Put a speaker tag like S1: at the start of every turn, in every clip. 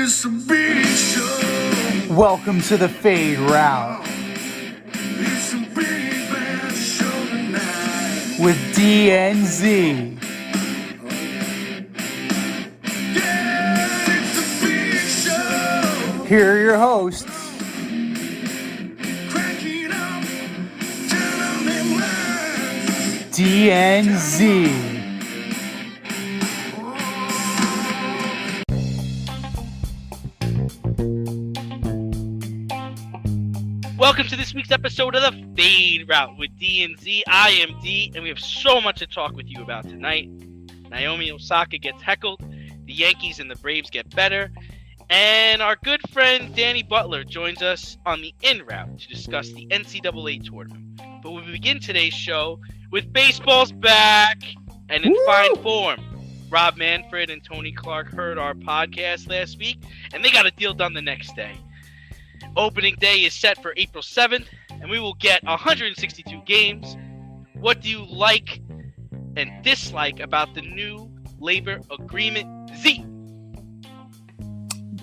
S1: it's a big show.
S2: Welcome to the Fade Route
S1: It's a big bad show tonight.
S2: with DNZ.
S1: Yeah, it's a big show.
S2: Here are your hosts,
S1: Cracking up, telling them lies.
S2: DNZ.
S3: Welcome to this week's episode of the Fade Route with D and Z. I am D, and we have so much to talk with you about tonight. Naomi Osaka gets heckled, the Yankees and the Braves get better, and our good friend Danny Butler joins us on the en route to discuss the NCAA tournament. But we begin today's show with baseball's back and in fine form. Rob Manfred and Tony Clark heard our podcast last week, and they got a deal done the next day. Opening day is set for April 7th, and we will get 162 games. What do you like and dislike about the new labor agreement, Z?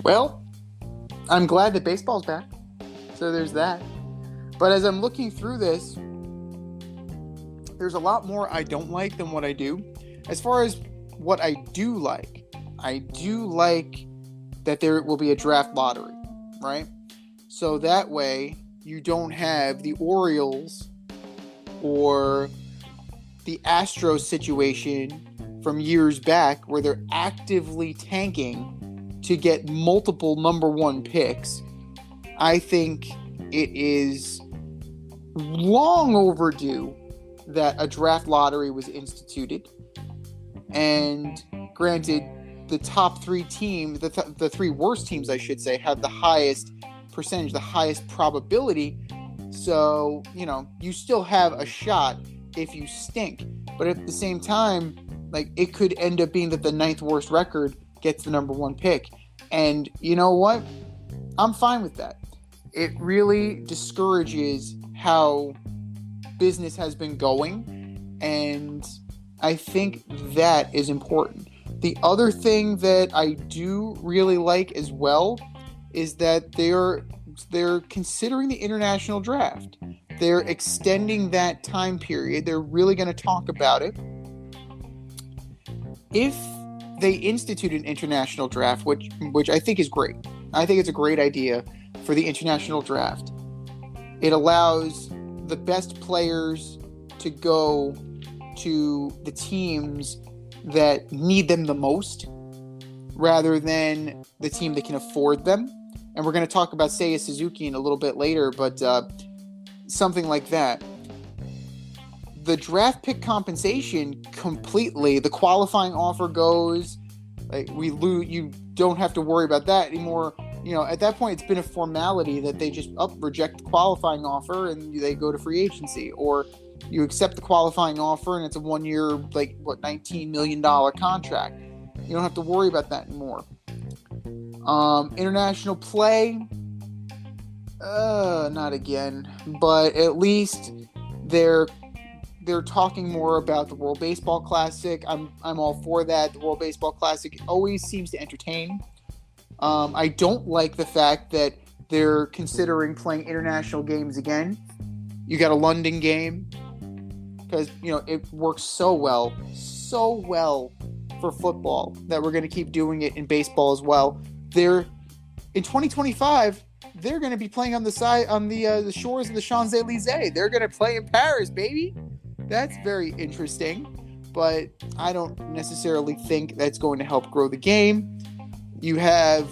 S4: Well, I'm glad that baseball's back, so there's that. But as I'm looking through this, there's a lot more I don't like than what I do. As far as what I do like that there will be a draft lottery, right? So that way, you don't have the Orioles or the Astros situation from years back where they're actively tanking to get multiple number one picks. I think it is long overdue that a draft lottery was instituted. And granted, the top three teams, the three worst teams, I should say, have the highest percentage, the highest probability. So, you still have a shot if you stink. But at the same time, it could end up being that the ninth worst record gets the number one pick. And you know what? I'm fine with that. It really discourages how business has been going. And I think that is important. The other thing that I do really like as well is that they're considering the international draft. They're extending that time period. They're really going to talk about it. If they institute an international draft, which I think is great. I think it's a great idea for the international draft. It allows the best players to go to the teams that need them the most rather than the team that can afford them. And we're going to talk about Seiya Suzuki in a little bit later, but something like that. The draft pick compensation completely, the qualifying offer goes, you don't have to worry about that anymore. At that point, it's been a formality that they just reject the qualifying offer and they go to free agency. Or you accept the qualifying offer and it's a 1 year, $19 million contract. You don't have to worry about that anymore. International play, not again, but at least they're talking more about the World Baseball Classic. I'm all for that. The World Baseball Classic always seems to entertain. I don't like the fact that they're considering playing international games again. You got a London game because it works so well for football that we're going to keep doing it in baseball as well. In 2025, they're going to be playing on the shores of the Champs-Élysées. They're going to play in Paris, baby. That's very interesting, but I don't necessarily think that's going to help grow the game. You have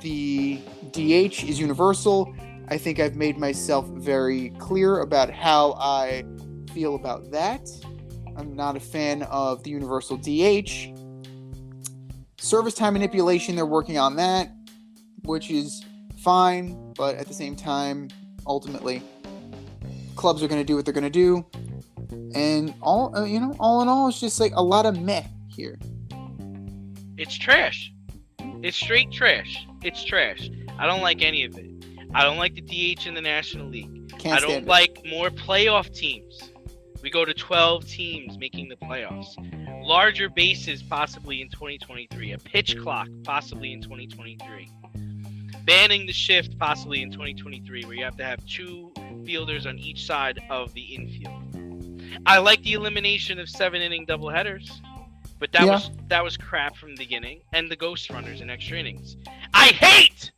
S4: the DH is universal. I think I've made myself very clear about how I feel about that. I'm not a fan of the universal DH. Service time manipulation, they're working on that, which is fine, but at the same time, ultimately, clubs are going to do what they're going to do. And all in all, it's just a lot of meh here.
S3: It's trash. It's straight trash. It's trash. I don't like any of it. I don't like the DH in the National League. I don't like more playoff teams. We go to 12 teams making the playoffs. larger bases possibly in 2023, a pitch clock possibly in 2023, banning the shift possibly in 2023, where you have to have 2 fielders on each side of the infield. I like the elimination of 7-inning doubleheaders, but that was crap from the beginning, and the ghost runners in extra innings. I hate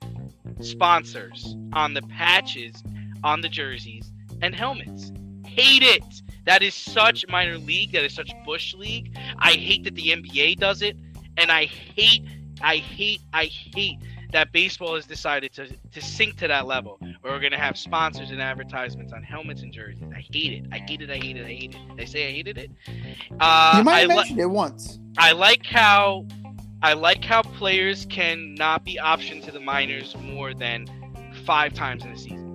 S3: sponsors on the patches, on the jerseys and helmets. Hate it. That is such minor league. That is such bush league. I hate that the NBA does it, and I hate that baseball has decided to sink to that level where we're going to have sponsors and advertisements on helmets and jerseys. I hate it. Did I say I hated it?
S4: You might have mentioned it once.
S3: I like how players can not be optioned to the minors more than 5 times in a season.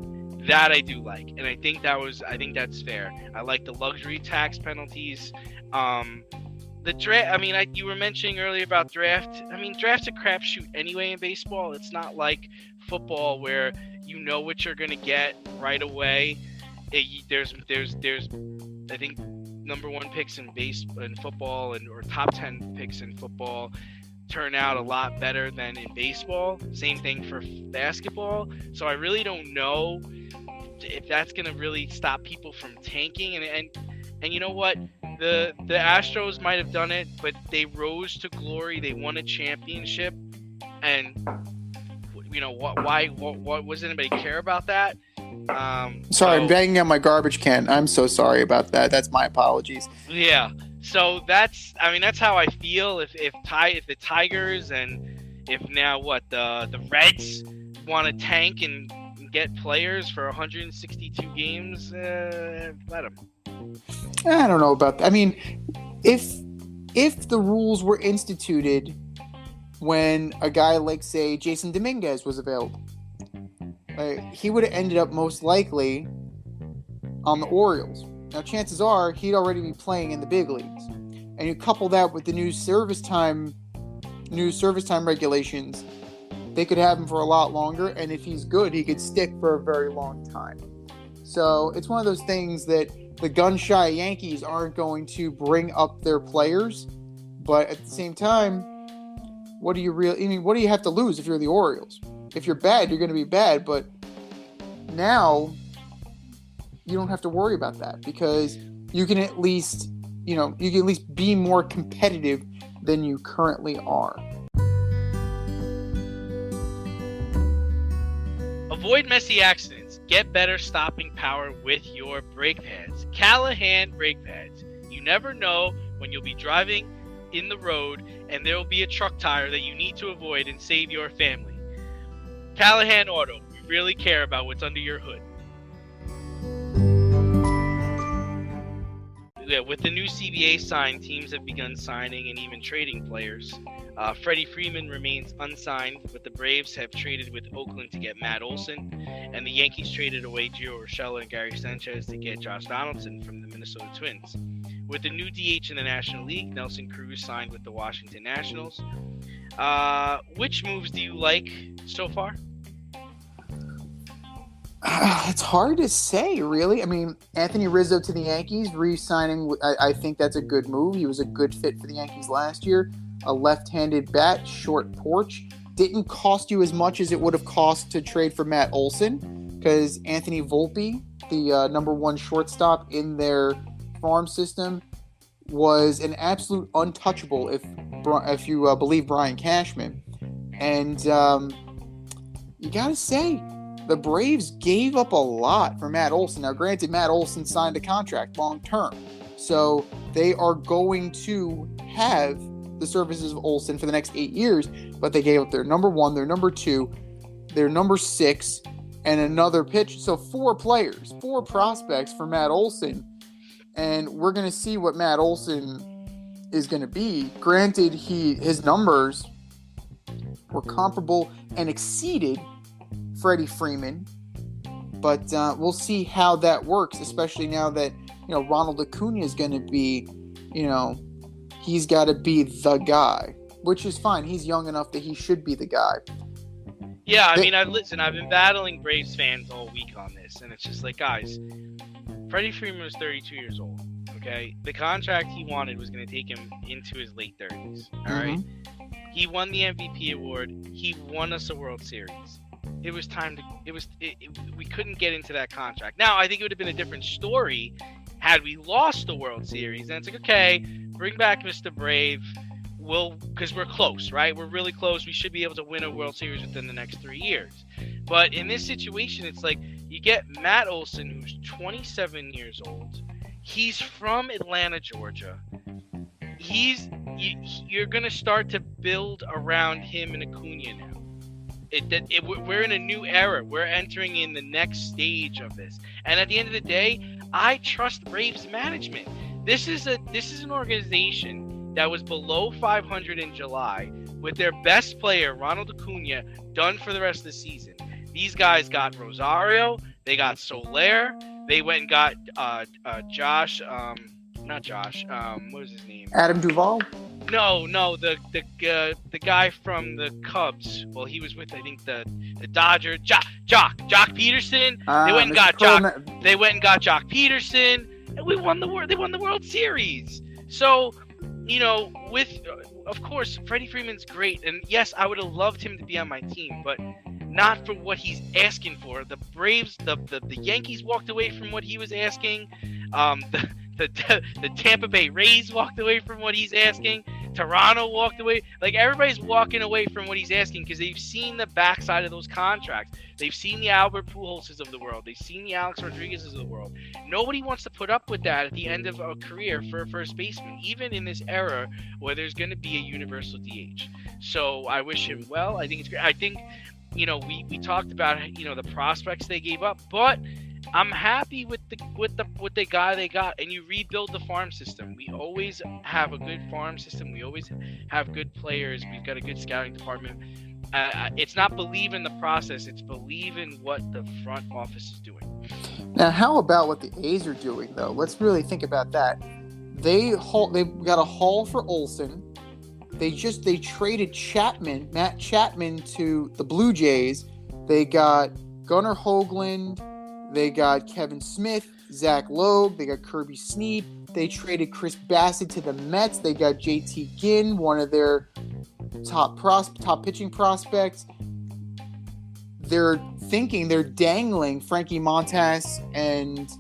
S3: That I do like, and I think that's fair. I like the luxury tax penalties. The draft. I mean, you were mentioning earlier about draft. I mean, draft's a crapshoot anyway in baseball. It's not like football where you know what you're gonna get right away. There's I think number 1 picks in football or top 10 picks in football turn out a lot better than in baseball. Same thing for basketball. So I really don't know if that's gonna really stop people from tanking. And you know what? The Astros might have done it, but they rose to glory. They won a championship, and you know what? What does anybody care about that?
S4: Sorry, I'm banging on my garbage can. I'm so sorry about that. That's my apologies.
S3: Yeah. So that's how I feel. If the Tigers and if now the Reds want to tank and get players for 162 games, let them.
S4: I don't know about that. I mean, if the rules were instituted when a guy like, say, Jason Dominguez was available, he would have ended up most likely on the Orioles. Now, chances are he'd already be playing in the big leagues. And you couple that with the new service time regulations, they could have him for a lot longer. And if he's good, he could stick for a very long time. So it's one of those things that the gun-shy Yankees aren't going to bring up their players. But at the same time, what do you have to lose if you're the Orioles? If you're bad, you're going to be bad. But now you don't have to worry about that because you can at least be more competitive than you currently are.
S3: Avoid messy accidents. Get better stopping power with your brake pads. Callahan brake pads. You never know when you'll be driving in the road and there will be a truck tire that you need to avoid and save your family. Callahan Auto. We really care about what's under your hood. Yeah, with the new CBA sign, teams have begun signing and even trading players. Freddie Freeman remains unsigned, but the Braves have traded with Oakland to get Matt Olson, and the Yankees traded away Gio Urshela and Gary Sanchez to get Josh Donaldson from the Minnesota Twins. With the new DH in the National League, Nelson Cruz signed with the Washington Nationals. Which moves do you like so far?
S4: It's hard to say, really. I mean, Anthony Rizzo to the Yankees, re-signing, I think that's a good move. He was a good fit for the Yankees last year. A left-handed bat, short porch. Didn't cost you as much as it would have cost to trade for Matt Olson, because Anthony Volpe, the number 1 shortstop in their farm system, was an absolute untouchable if you believe Brian Cashman. And you got to say, the Braves gave up a lot for Matt Olson. Now, granted, Matt Olson signed a contract long term, so they are going to have the services of Olson for the next 8 years, but they gave up their number 1, their number 2, their number 6, and another pitch. So 4 players, 4 prospects for Matt Olson, and we're going to see what Matt Olson is going to be. Granted, his numbers were comparable and exceeded Freddie Freeman, but we'll see how that works, especially now that Ronald Acuna is going to be, he's got to be the guy, which is fine. He's young enough that he should be the guy.
S3: Yeah, I mean, I've been battling Braves fans all week on this, and it's just like, guys, Freddie Freeman was 32 years old, okay? The contract he wanted was going to take him into his late 30s, all right? He won the MVP award. He won us a World Series. It was time to. We couldn't get into that contract. Now, I think it would have been a different story had we lost the World Series. And it's like, okay, bring back Mr. Brave. Because we're close, right? We're really close. We should be able to win a World Series within the next 3 years. But in this situation, it's like you get Matt Olson, who's 27 years old. He's from Atlanta, Georgia. You're going to start to build around him and Acuna now. We're in a new era. We're entering in the next stage of this. And at the end of the day, I trust Braves management. This is an organization that was below 500 in July with their best player, Ronald Acuna, done for the rest of the season. These guys got Rosario. They got Soler. They went and got Josh. Not Josh. What was his name?
S4: Adam Duvall?
S3: No, the guy from the Cubs. Well, he was with, I think, the Dodgers. Jock Peterson. They went and got Jock. They went and got Jock Peterson, and they won the World Series. So, of course, Freddie Freeman's great, and yes, I would have loved him to be on my team, but not for what he's asking for. The Braves, the Yankees walked away from what he was asking. The Tampa Bay Rays walked away from what he's asking. Toronto walked away. Like, everybody's walking away from what he's asking because they've seen the backside of those contracts. They've seen the Albert Pujolses of the world. They've seen the Alex Rodriguez's of the world. Nobody wants to put up with that at the end of a career for a first baseman, even in this era where there's going to be a universal DH. So I wish him well. I think it's great. I think, we talked about, the prospects they gave up, but I'm happy with the guy they got, and you rebuild the farm system. We always have a good farm system. We always have good players. We've got a good scouting department. It's not believe in the process. It's believe in what the front office is doing.
S4: Now, how about what the A's are doing, though? Let's really think about that. They got a haul for Olson. They traded Matt Chapman to the Blue Jays. They got Gunnar Hoagland. They got Kevin Smith, Zach Logue. They got Kirby Snead. They traded Chris Bassett to the Mets. They got JT Ginn, one of their top pitching prospects. They're dangling Frankie Montas, and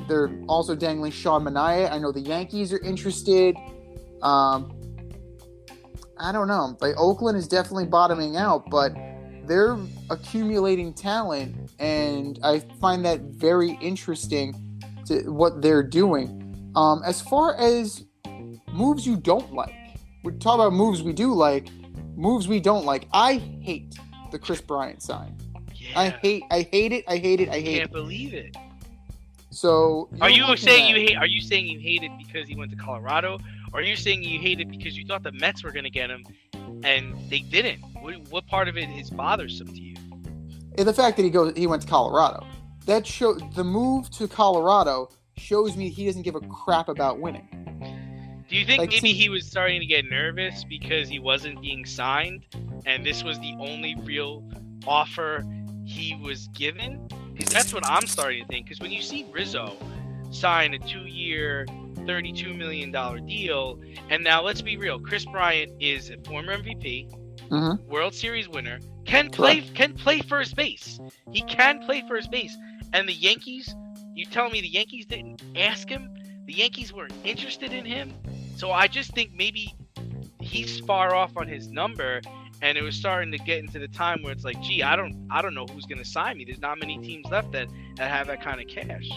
S4: they're also dangling Sean Manaea. I know the Yankees are interested. I don't know. Like, Oakland is definitely bottoming out, but they're accumulating talent, and I find that very interesting to what they're doing. As far as moves you don't like, we talk about moves we do like, moves we don't like. I hate the Chris Bryant sign.
S3: Yeah.
S4: I hate it. I
S3: can't believe it.
S4: So
S3: are you saying you hate it because he went to Colorado, or are you saying you hate it because you thought the Mets were going to get him and they didn't? What part of it is bothersome to you?
S4: And the fact that he went to Colorado. The move to Colorado shows me he doesn't give a crap about winning.
S3: Do you think maybe he was starting to get nervous because he wasn't being signed and this was the only real offer he was given? Because that's what I'm starting to think. Because when you see Rizzo sign a 2-year, $32 million deal, and now let's be real, Chris Bryant is a former MVP, World Series winner, can play first base. He can play first base. And the Yankees, you tell me the Yankees didn't ask him? The Yankees weren't interested in him? So I just think maybe he's far off on his number, and it was starting to get into the time where it's like, gee, I don't know who's going to sign me. There's not many teams left that have that kind of cash.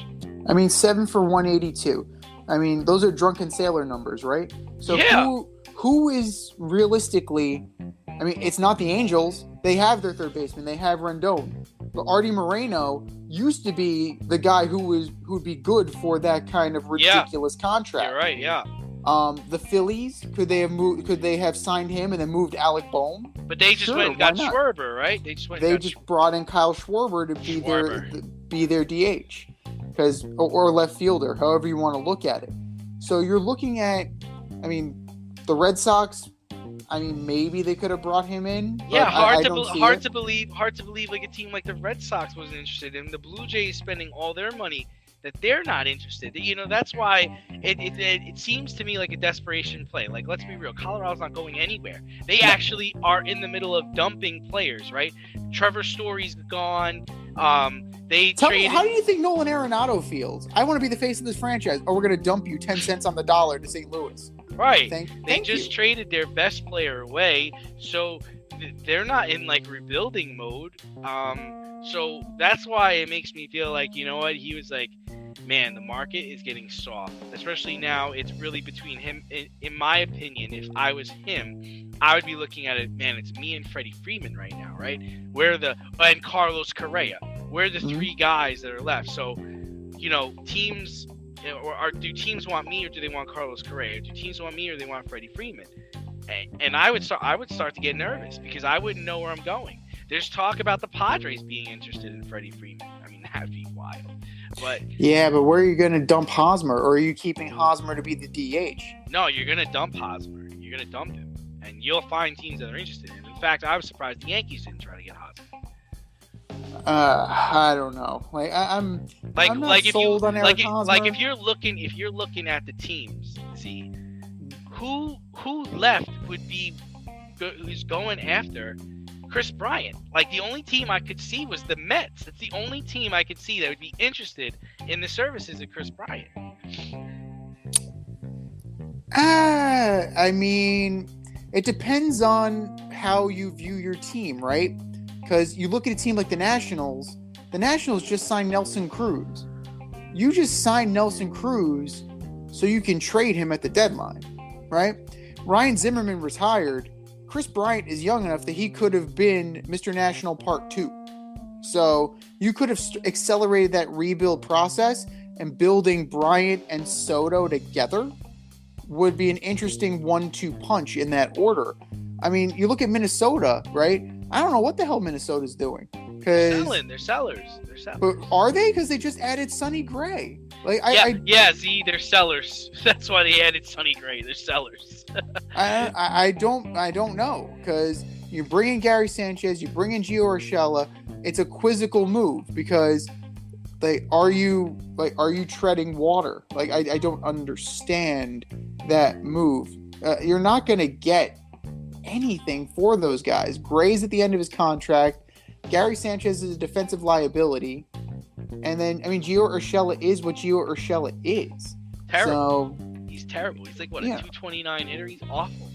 S3: I
S4: mean, 7 for 182. I mean, those are drunken sailor numbers, right? So yeah. Who is realistically? I mean, it's not the Angels. They have their third baseman. They have Rendon. But Artie Moreno used to be the guy who'd be good for that kind of ridiculous contract.
S3: You're right. Yeah.
S4: The Phillies, could they have signed him and then moved Alec Bohm?
S3: But they just went and got Schwarber, right?
S4: They just brought in Kyle Schwarber to be their DH, or left fielder, however you want to look at it. So you're looking at, I mean, the Red Sox. I mean, maybe they could have brought him in.
S3: Yeah, hard to believe like a team like the Red Sox wasn't interested in. The Blue Jays spending all their money that they're not interested. You know, that's why it seems to me like a desperation play. Like, let's be real, Colorado's not going anywhere. They actually are in the middle of dumping players, right? Trevor Story's gone. They
S4: Tell
S3: traded.
S4: me, how do you think Nolan Arenado feels? I want to be the face of this franchise. Oh, we're going to dump you 10 cents on the dollar to St. Louis.
S3: Right.
S4: Thank
S3: They just
S4: you.
S3: traded their best player away, so they're not in like rebuilding mode. So that's why it makes me feel like, you know what, he was like, man, the market is getting soft, especially now. It's really between him. In my opinion, if I was him, I would be looking at it, man, it's me and Freddie Freeman right now, right? And Carlos Correa. We're the three guys that are left. So, you know, teams, or do teams want me or do they want Carlos Correa? Do teams want me or they want Freddie Freeman? And I would start to get nervous because I wouldn't know where I'm going. There's talk about the Padres being interested in Freddie Freeman. I mean, that'd be wild. But
S4: Yeah, but where are you going to dump Hosmer? Or are you keeping Hosmer to be the DH?
S3: no, you're gonna dump Hosmer. You're gonna dump him, and you'll find teams that are interested in him. In fact, I was surprised the Yankees didn't try to get Hosmer.
S4: I don't know. I'm not sold on Eric Hosmer.
S3: Like if you're looking at the teams, see who left would be who's going after Chris Bryant. Like the only team I could see was the Mets. That's the only team I could see that would be interested in the services of Chris Bryant.
S4: I mean, it depends on how you view your team, right? Because you look at a team like the Nationals just signed Nelson Cruz. You just signed Nelson Cruz so you can trade him at the deadline, right? Ryan Zimmerman retired. Chris Bryant is young enough that he could have been Mr. National Part 2. So you could have accelerated that rebuild process, and building Bryant and Soto together would be an interesting 1-2 punch in that order. I mean, you look at Minnesota, right? I don't know what the hell Minnesota's doing.
S3: They're sellers.
S4: But are they? Because they just added Sonny Gray. Like,
S3: they're sellers. That's why they added Sonny Gray. They're sellers.
S4: I don't know, because you bring in Gary Sanchez, you bring in Gio Urshela. It's a quizzical move because, like, are you treading water? Like, I don't understand that move. You're not going to get anything for those guys. Gray's at the end of his contract. Gary Sanchez is a defensive liability. And then, I mean, Gio Urshela is what Gio Urshela is.
S3: Terrible.
S4: So,
S3: He's terrible. He's like, a 229 hitter? He's awful.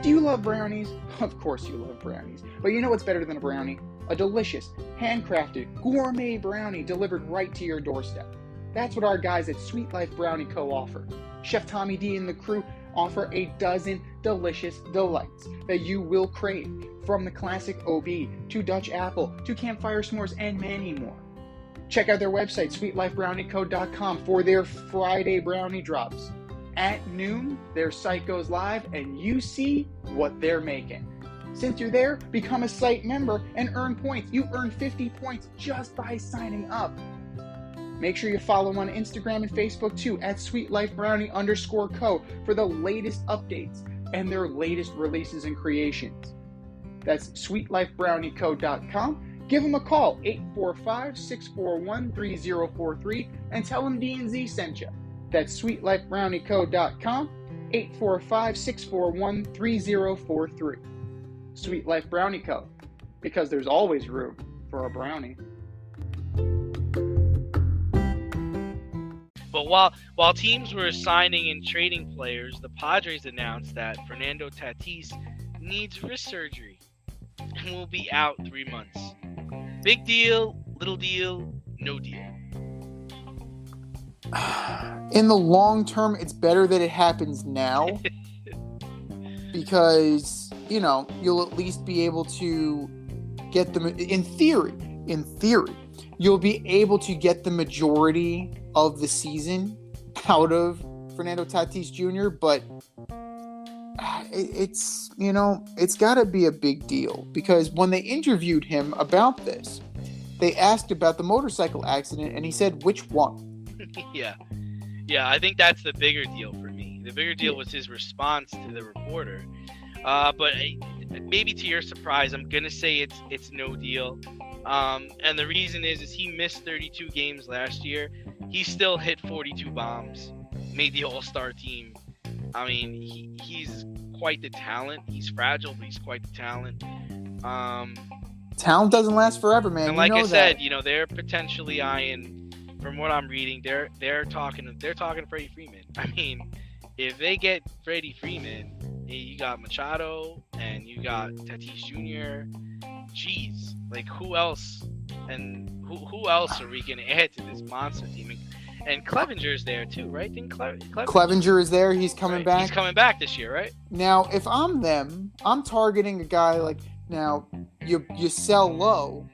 S4: do you love brownies? Of course you love brownies. But you know what's better than a brownie? A delicious, handcrafted, gourmet brownie delivered right to your doorstep. That's what our guys at Sweet Life Brownie Co. offer. Chef Tommy D and the crew offer a dozen delicious delights that you will crave, from the classic OB to Dutch apple to campfire s'mores and many more. Check out their website, sweetlifebrownieco.com, for their Friday brownie drops. At noon, their site goes live and you see what they're making. Since you're there, become a site member and earn points. You earn 50 points just by signing up. Make sure you follow on Instagram and Facebook too, at sweetlifebrownie_co, for the latest updates and their latest releases and creations. That's sweetlifebrownieco.com. Give them a call, 845-641-3043, and tell them D&Z sent you. That's sweetlifebrownieco.com, 845-641-3043. Sweet Life Brownie Co., because there's always room for a brownie.
S3: But while teams were signing and trading players, the Padres announced that Fernando Tatis needs wrist surgery and will be out 3 months. Big deal, little deal, no deal.
S4: In the long term, it's better that it happens now because, you know, you'll at least be able to get them in theory, you'll be able to get the majority of the season out of Fernando Tatis Jr., but it's got to be a big deal, because when they interviewed him about this, they asked about the motorcycle accident and he said, which one?
S3: Yeah, I think that's the bigger deal for me. The bigger deal was his response to the reporter. But maybe to your surprise, I'm gonna say it's no deal. And the reason is he missed 32 games last year. He still hit 42 bombs, made the All-Star team. I mean, he's quite the talent. He's fragile, but he's quite the talent.
S4: Talent doesn't last forever, man.
S3: And like I said, they're potentially eyeing, from what I'm reading, they're talking Freddie Freeman. I mean, if they get Freddie Freeman, you got Machado and you got Tatis Jr. Jeez, like who else? And who else are we gonna add to this monster team? And Clevenger's there too, right?
S4: Clevenger is there. He's coming back.
S3: He's coming back this year, right?
S4: Now, if I'm them, I'm targeting a guy like, now you sell low.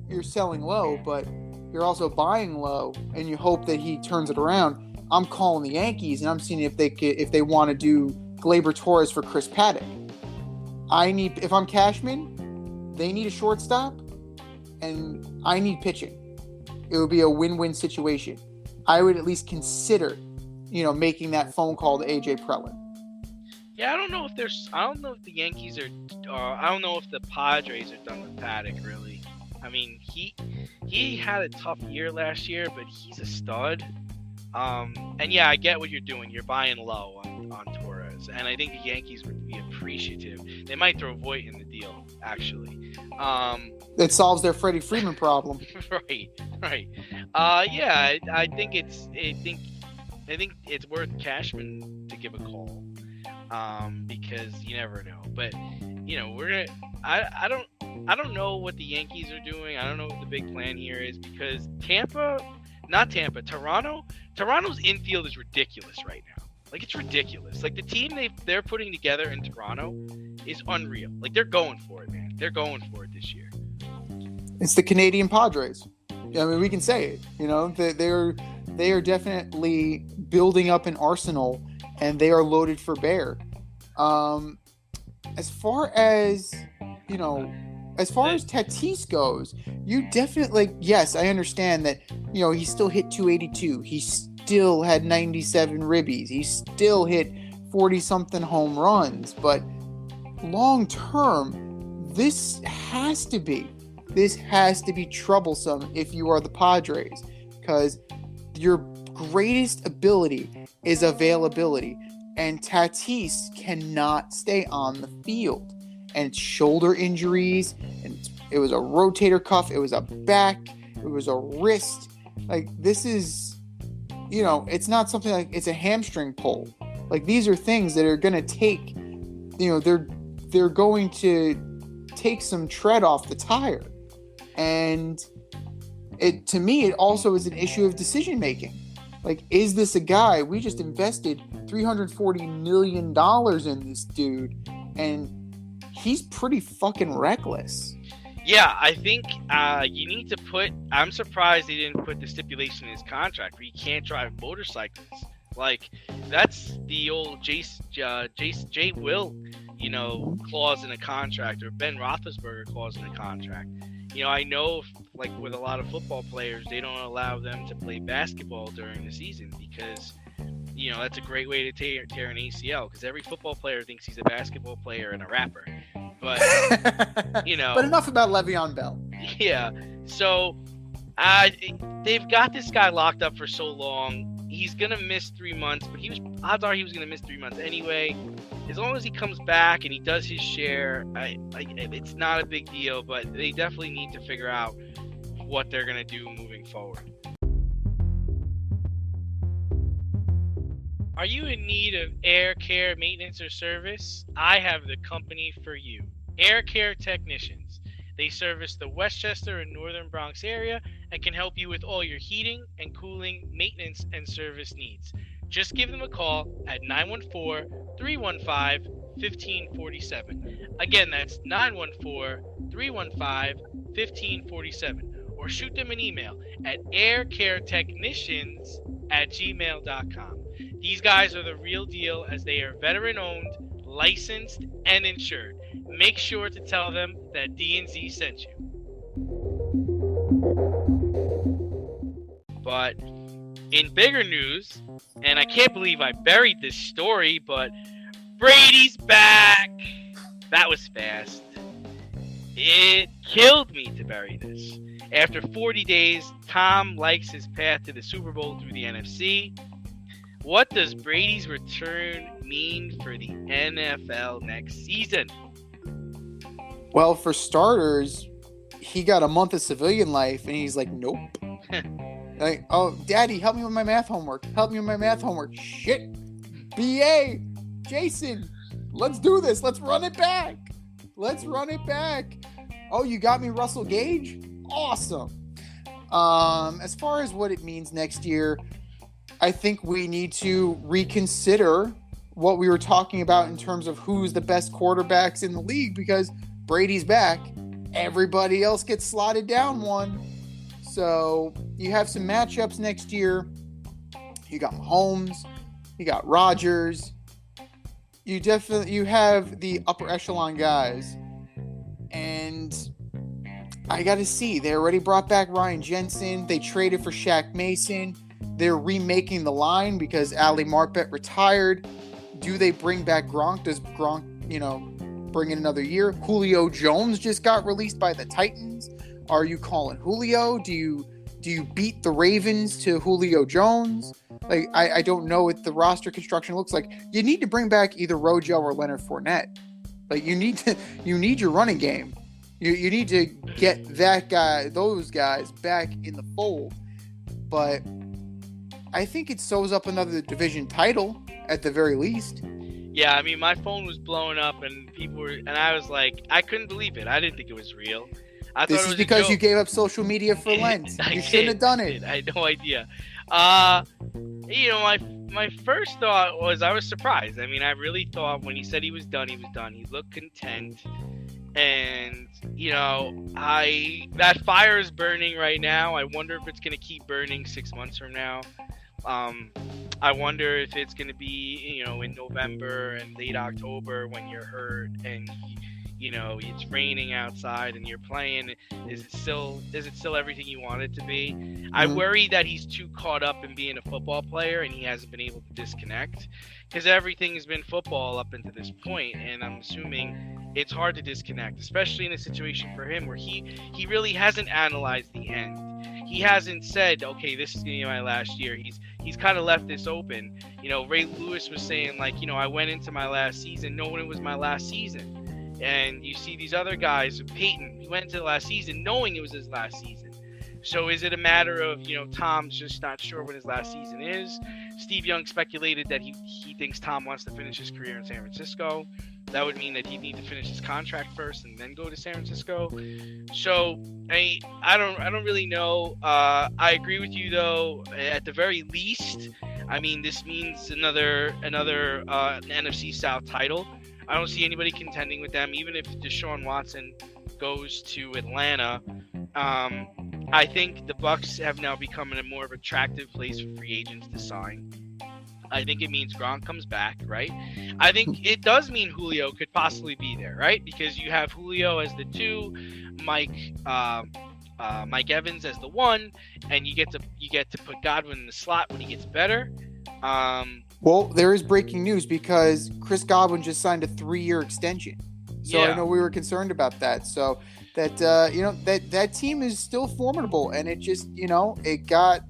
S4: You're selling low, but you're also buying low, and you hope that he turns it around. I'm calling the Yankees, and I'm seeing if they want to do Gleyber Torres for Chris Paddock. If I'm Cashman, they need a shortstop, and I need pitching. It would be a win-win situation. I would at least consider, making that phone call to AJ Preller.
S3: Yeah, I don't know if the Yankees are. I don't know if the Padres are done with Paddock, really. I mean, he had a tough year last year, but he's a stud. And yeah, I get what you're doing. You're buying low on Torres, and I think the Yankees would be appreciative. They might throw Voit in the deal, actually.
S4: It solves their Freddie Freeman problem.
S3: Right. Yeah, I think it's worth Cashman to give a call, because you never know. But I don't know what the Yankees are doing. I don't know what the big plan here is, because Toronto's infield is ridiculous right now. Like, it's ridiculous. Like, the team they're putting together in Toronto is unreal. Like, they're going for it, man. They're going for it this year.
S4: It's the Canadian Padres. I mean, we can say it. They are definitely building up an arsenal, and they are loaded for bear. As far as Tatis goes, you definitely, yes, I understand that, he still hit 282. He still had 97 ribbies. He still hit 40-something home runs. But long term, this has to be troublesome if you are the Padres, because your greatest ability is availability, and Tatis cannot stay on the field. And it's shoulder injuries, and it was a rotator cuff, it was a back, it was a wrist. Like, this is, it's not something like it's a hamstring pull. Like, these are things that are going to take, they're going to take some tread off the tire. And to me, it also is an issue of decision making. Like, is this a guy? We just invested $340 million in this dude, and he's pretty fucking reckless.
S3: Yeah, I think you need to put. I'm surprised they didn't put the stipulation in his contract where he can't drive motorcycles. Like, that's the old Jay Will, clause in a contract, or Ben Roethlisberger clause in a contract. I know, like, with a lot of football players, they don't allow them to play basketball during the season because, that's a great way to tear an ACL, because every football player thinks he's a basketball player and a rapper. But,
S4: But enough about Le'Veon Bell.
S3: Yeah. So, they've got this guy locked up for so long. He's going to miss 3 months, but odds are he was going to miss 3 months anyway. As long as he comes back and he does his share, it's not a big deal, but they definitely need to figure out what they're going to do moving forward. Are you in need of air care maintenance or service? I have the company for you. Air Care Technicians. They service the Westchester and Northern Bronx area and can help you with all your heating and cooling, maintenance, and service needs. Just give them a call at 914-315-1547. Again, that's 914-315-1547. Or shoot them an email at aircaretechnicians@gmail.com. These guys are the real deal, as they are veteran-owned, licensed, and insured. Make sure to tell them that D&Z sent you. But in bigger news, and I can't believe I buried this story, but Brady's back. That was fast. It killed me to bury this. After 40 days, Tom likes his path to the Super Bowl through the NFC. What does Brady's return mean for the NFL next season?
S4: Well, for starters, he got a month of civilian life, and he's like, nope. Like, oh, Daddy, help me with my math homework. Help me with my math homework. Shit. BA, Jason, let's do this. Let's run it back. Let's run it back. Oh, you got me Russell Gage? Awesome. As far as what it means next year, I think we need to reconsider what we were talking about in terms of who's the best quarterbacks in the league, because Brady's back. Everybody else gets slotted down one. So you have some matchups next year. You got Mahomes. You got Rodgers. You have the upper echelon guys. And I got to see. They already brought back Ryan Jensen. They traded for Shaq Mason. They're remaking the line because Ali Marpet retired. Do they bring back Gronk? Does Gronk, bring in another year? Julio Jones just got released by the Titans. Are you calling Julio? Do you beat the Ravens to Julio Jones? Like, I don't know what the roster construction looks like. You need to bring back either Rojo or Leonard Fournette. Like, you need your running game. You need to get those guys back in the fold. But I think it sews up another division title at the very least.
S3: Yeah, I mean, my phone was blowing up, and I was like, I couldn't believe it. I didn't think it was real. I thought it was
S4: because
S3: a
S4: you
S3: joke.
S4: gave up social media for Lent. You shouldn't have done it.
S3: I had no idea. My first thought was I was surprised. I mean, I really thought when he said he was done, he was done. He looked content. And, that fire is burning right now. I wonder if it's going to keep burning 6 months from now. I wonder if it's going to be, in November and late October when you're hurt and, it's raining outside and you're playing. Is it still everything you want it to be? Mm-hmm. I worry that he's too caught up in being a football player and he hasn't been able to disconnect, because everything has been football up until this point, and I'm assuming it's hard to disconnect, especially in a situation for him where he really hasn't analyzed the end. He hasn't said, okay, this is going to be my last year. He's kind of left this open. Ray Lewis was saying, like, I went into my last season knowing it was my last season. And you see these other guys, Peyton, he went into the last season knowing it was his last season. So is it a matter of, Tom's just not sure when his last season is? Steve Young speculated that he thinks Tom wants to finish his career in San Francisco. That would mean that he'd need to finish his contract first and then go to San Francisco. So I don't really know. I agree with you though. At the very least, I mean, this means another NFC South title. I don't see anybody contending with them, even if Deshaun Watson goes to Atlanta. I think the Bucs have now become a more of attractive place for free agents to sign. I think it means Gronk comes back, right? I think it does mean Julio could possibly be there, right? Because you have Julio as the 2, Mike Evans as the 1, and you get to put Godwin in the slot when he gets better.
S4: Well, there is breaking news because Chris Godwin just signed a 3-year extension. So yeah. I know we were concerned about that. So that that team is still formidable, and it just it got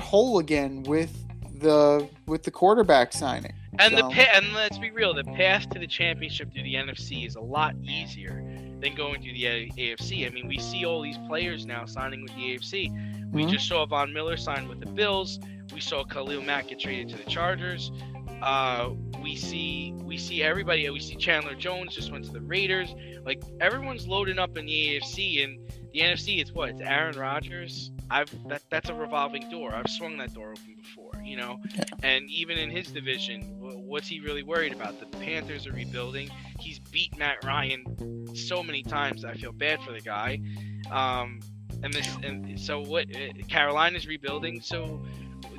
S4: whole again with the quarterback signing.
S3: And and let's be real, the path to the championship through the NFC is a lot easier than going through the AFC. I mean, we see all these players now signing with the AFC. We just saw Von Miller sign with the Bills. We saw Khalil Mack get traded to the Chargers. We see everybody. We see Chandler Jones just went to the Raiders. Like, everyone's loading up in the AFC, and the NFC, it's Aaron Rodgers. That's a revolving door. I've swung that door open before, And even in his division, what's he really worried about? The Panthers are rebuilding. He's beat Matt Ryan so many times. I feel bad for the guy. Carolina's rebuilding, so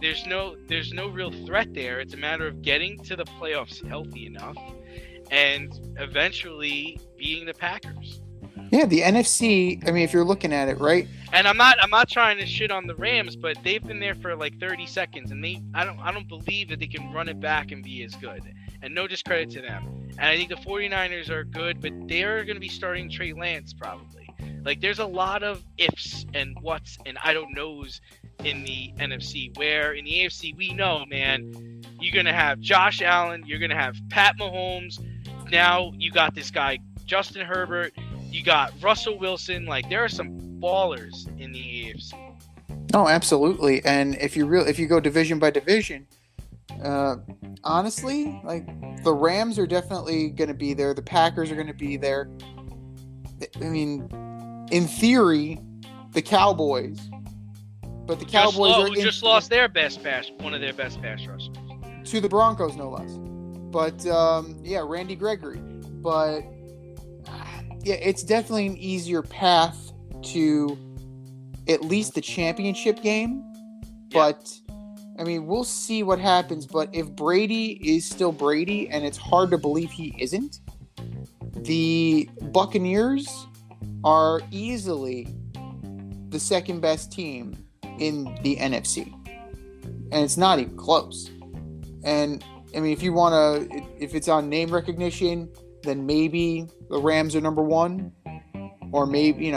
S3: there's no real threat there. It's a matter of getting to the playoffs healthy enough and eventually beating the Packers.
S4: Yeah, the NFC. I mean, if you're looking at it, right?
S3: And I'm not trying to shit on the Rams, but they've been there for like 30 seconds, and I don't believe that they can run it back and be as good. And no discredit to them. And I think the 49ers are good, but they're going to be starting Trey Lance probably. Like, there's a lot of ifs and whats and I don't knows in the NFC, where in the AFC we know, man, you're going to have Josh Allen, you're going to have Pat Mahomes. Now you got this guy, Justin Herbert. You got Russell Wilson. Like, there are some ballers in the AFC.
S4: Oh, absolutely. And if you go division by division, honestly, like, the Rams are definitely going to be there. The Packers are going to be there. I mean, in theory, the Cowboys, but the Cowboys
S3: just lost their one of their best pass rushers
S4: to the Broncos, no less. But yeah, Randy Gregory. But yeah, it's definitely an easier path to at least the championship game.
S3: Yeah.
S4: But I mean, we'll see what happens. But if Brady is still Brady, and it's hard to believe he isn't, the Buccaneers are easily the second best team in the NFC. And it's not even close. And I mean, if it's on name recognition, then maybe the Rams are number one. Or maybe,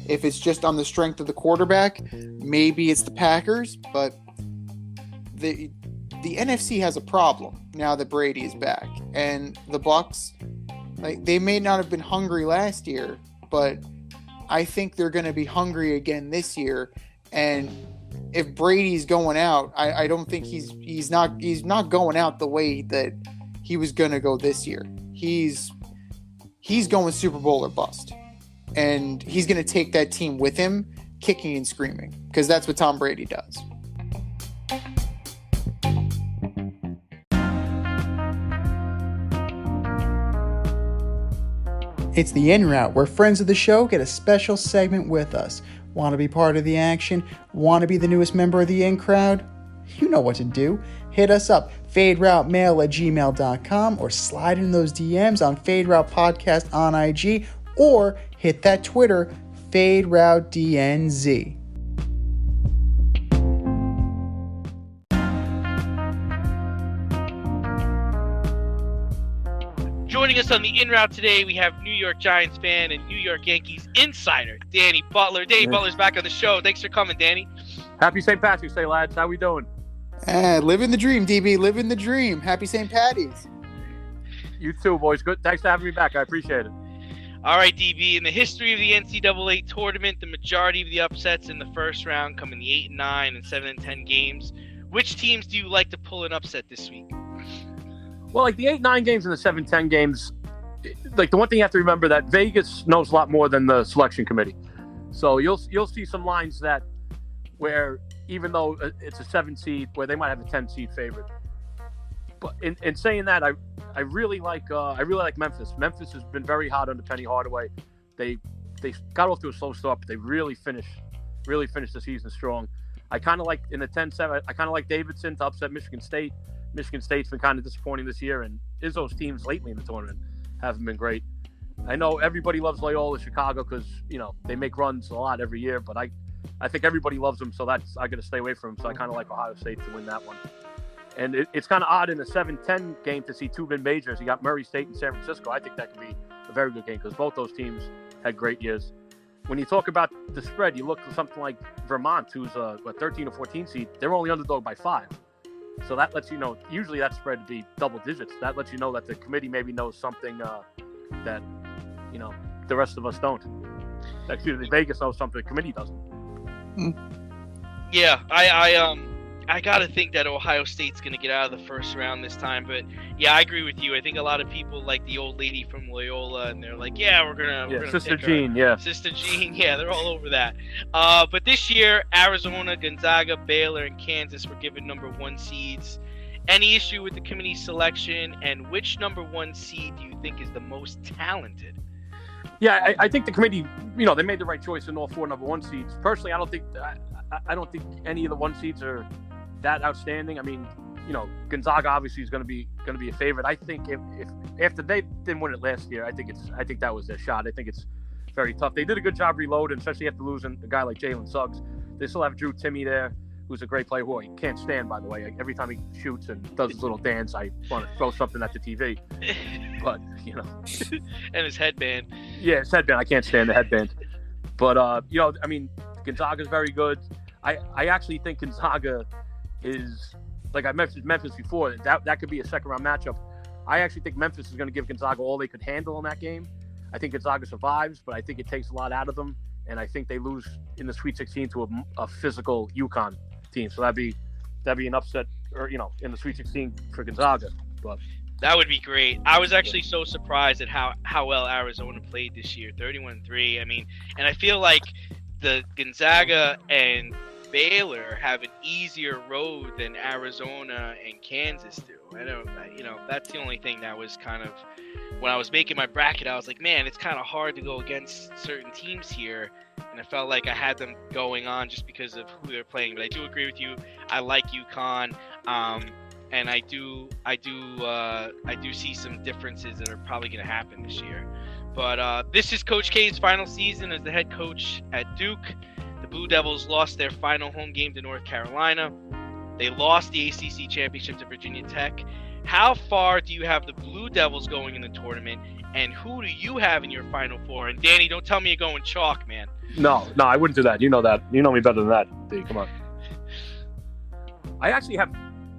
S4: if it's just on the strength of the quarterback, maybe it's the Packers. But the NFC has a problem now that Brady is back. And the Bucs, like, they may not have been hungry last year, but I think they're going to be hungry again this year. And if Brady's going out, I don't think he's not going out the way that he was going to go this year. He's going Super Bowl or bust. And he's going to take that team with him, kicking and screaming, because that's what Tom Brady does.
S2: It's the In Route, where friends of the show get a special segment with us. Want to be part of the action? Want to be the newest member of the In Crowd? You know what to do. Hit us up, faderoutemail@gmail.com, or slide in those DMs on Fade Route Podcast on IG, or hit that Twitter, FadeRouteDNZ.
S3: Joining us on the In Route today, we have New York Giants fan and New York Yankees insider, Danny Butler. Danny Butler's back on the show. Thanks for coming, Danny.
S5: Happy St. Patrick's Day, lads. How we doing?
S4: Living the dream, DB. Living the dream. Happy St. Patty's.
S5: You too, boys. Good. Thanks for having me back. I appreciate it.
S3: All right, DB. In the history of the NCAA tournament, the majority of the upsets in the first round come in the 8 and 9 and 7 and 10 games. Which teams do you like to pull an upset this week?
S5: Well, like the 8-9 games and the 7-10 games, like the one thing you have to remember that Vegas knows a lot more than the selection committee. So you'll see some lines that where even though it's a 7 seed, where they might have a 10 seed favorite. But in saying that, I really like Memphis. Memphis has been very hot under Penny Hardaway. They got off to a slow start, but they really finished the season strong. I kind of like in the 10-7. I kind of like Davidson to upset Michigan State. Michigan State's been kind of disappointing this year, and Izzo's teams lately in the tournament haven't been great. I know everybody loves Loyola Chicago because they make runs a lot every year, but I think everybody loves them, so I got to stay away from them. So I kind of like Ohio State to win that one. And it's kind of odd in a 7-10 game to see two mid-majors. You got Murray State and San Francisco. I think that could be a very good game because both those teams had great years. When you talk about the spread, you look at something like Vermont, who's a 13 or 14 seed. They're only underdog by 5. So that lets you know, usually that spread to be double digits. That lets you know that the committee maybe knows something that, the rest of us don't. Actually, Vegas knows something the committee doesn't.
S3: Yeah, I gotta think that Ohio State's gonna get out of the first round this time, but yeah, I agree with you. I think a lot of people like the old lady from Loyola, and they're like, we're gonna
S5: Sister
S3: pick
S5: Jean,
S3: her. Sister Jean, yeah, they're all over that. But this year, Arizona, Gonzaga, Baylor, and Kansas were given number 1 seeds. Any issue with the committee selection, and which number 1 seed do you think is the most talented?
S5: Yeah, I think the committee, they made the right choice in all 4 number 1 seeds. Personally, I don't think any of the 1 seeds are that outstanding. I mean, Gonzaga obviously is going to be a favorite. I think if after they didn't win it last year, I think that was their shot. I think it's very tough. They did a good job reloading, especially after losing a guy like Jalen Suggs. They still have Drew Timme there, who's a great player who I can't stand, by the way. Every time he shoots and does his little dance, I want to throw something at the TV. But,
S3: And his headband.
S5: Yeah, his headband. I can't stand the headband. But, I mean, Gonzaga's very good. I actually think Gonzaga is, like I mentioned Memphis before, that could be a second-round matchup. I actually think Memphis is going to give Gonzaga all they could handle in that game. I think Gonzaga survives, but I think it takes a lot out of them. And I think they lose in the Sweet 16 to a physical UConn team. So that'd be an upset, or in the Sweet 16 for Gonzaga. But
S3: that would be great. I was actually so surprised at how well Arizona played this year, 31-3. I mean, and I feel like the Gonzaga and Baylor have an easier road than Arizona and Kansas do. I don't, that's the only thing that was kind of, when I was making my bracket, I was like, man, it's kind of hard to go against certain teams here. And I felt like I had them going on just because of who they're playing. But I do agree with you. I like UConn. And I do see some differences that are probably going to happen this year. But this is Coach K's final season as the head coach at Duke. The Blue Devils lost their final home game to North Carolina. They lost the ACC championship to Virginia Tech. How far do you have the Blue Devils going in the tournament, and who do you have in your Final Four? And Danny, don't tell me you're going chalk, man.
S5: No, I wouldn't do that. You know that. You know me better than that, D. Come on. I actually have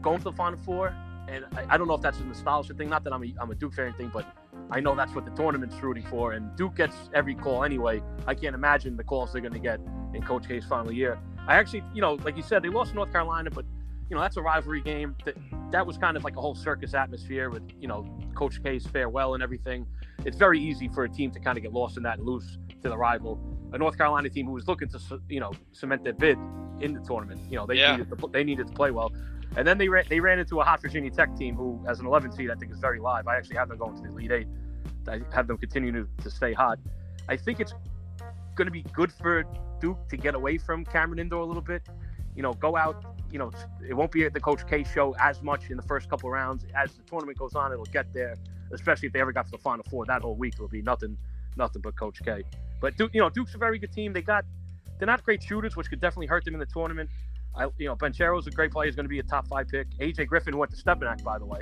S5: going to the Final Four, and I don't know if that's a nostalgia thing. Not that I'm a Duke fan thing, but I know that's what the tournament's rooting for, and Duke gets every call anyway. I can't imagine the calls they're going to get in Coach K's final year. I actually, like you said, they lost to North Carolina, but that's a rivalry game. That was kind of like a whole circus atmosphere with, Coach K's farewell and everything. It's very easy for a team to kind of get lost in that and lose to the rival. A North Carolina team who was looking to, cement their bid in the tournament. They needed to play well. And then they ran into a hot Virginia Tech team who, as an 11 seed, I think is very live. I actually have them going to the Elite Eight. I have them continuing to stay hot. I think it's going to be good for Duke to get away from Cameron Indoor a little bit. Go out. It won't be at the Coach K show as much in the first couple rounds. As the tournament goes on, it'll get there. Especially if they ever got to the Final Four, that whole week it'll be nothing but Coach K. But Duke, Duke's a very good team. They're not great shooters, which could definitely hurt them in the tournament. Banchero's a great player. He's going to be a top 5 pick. AJ Griffin went to Stepanak, by the way.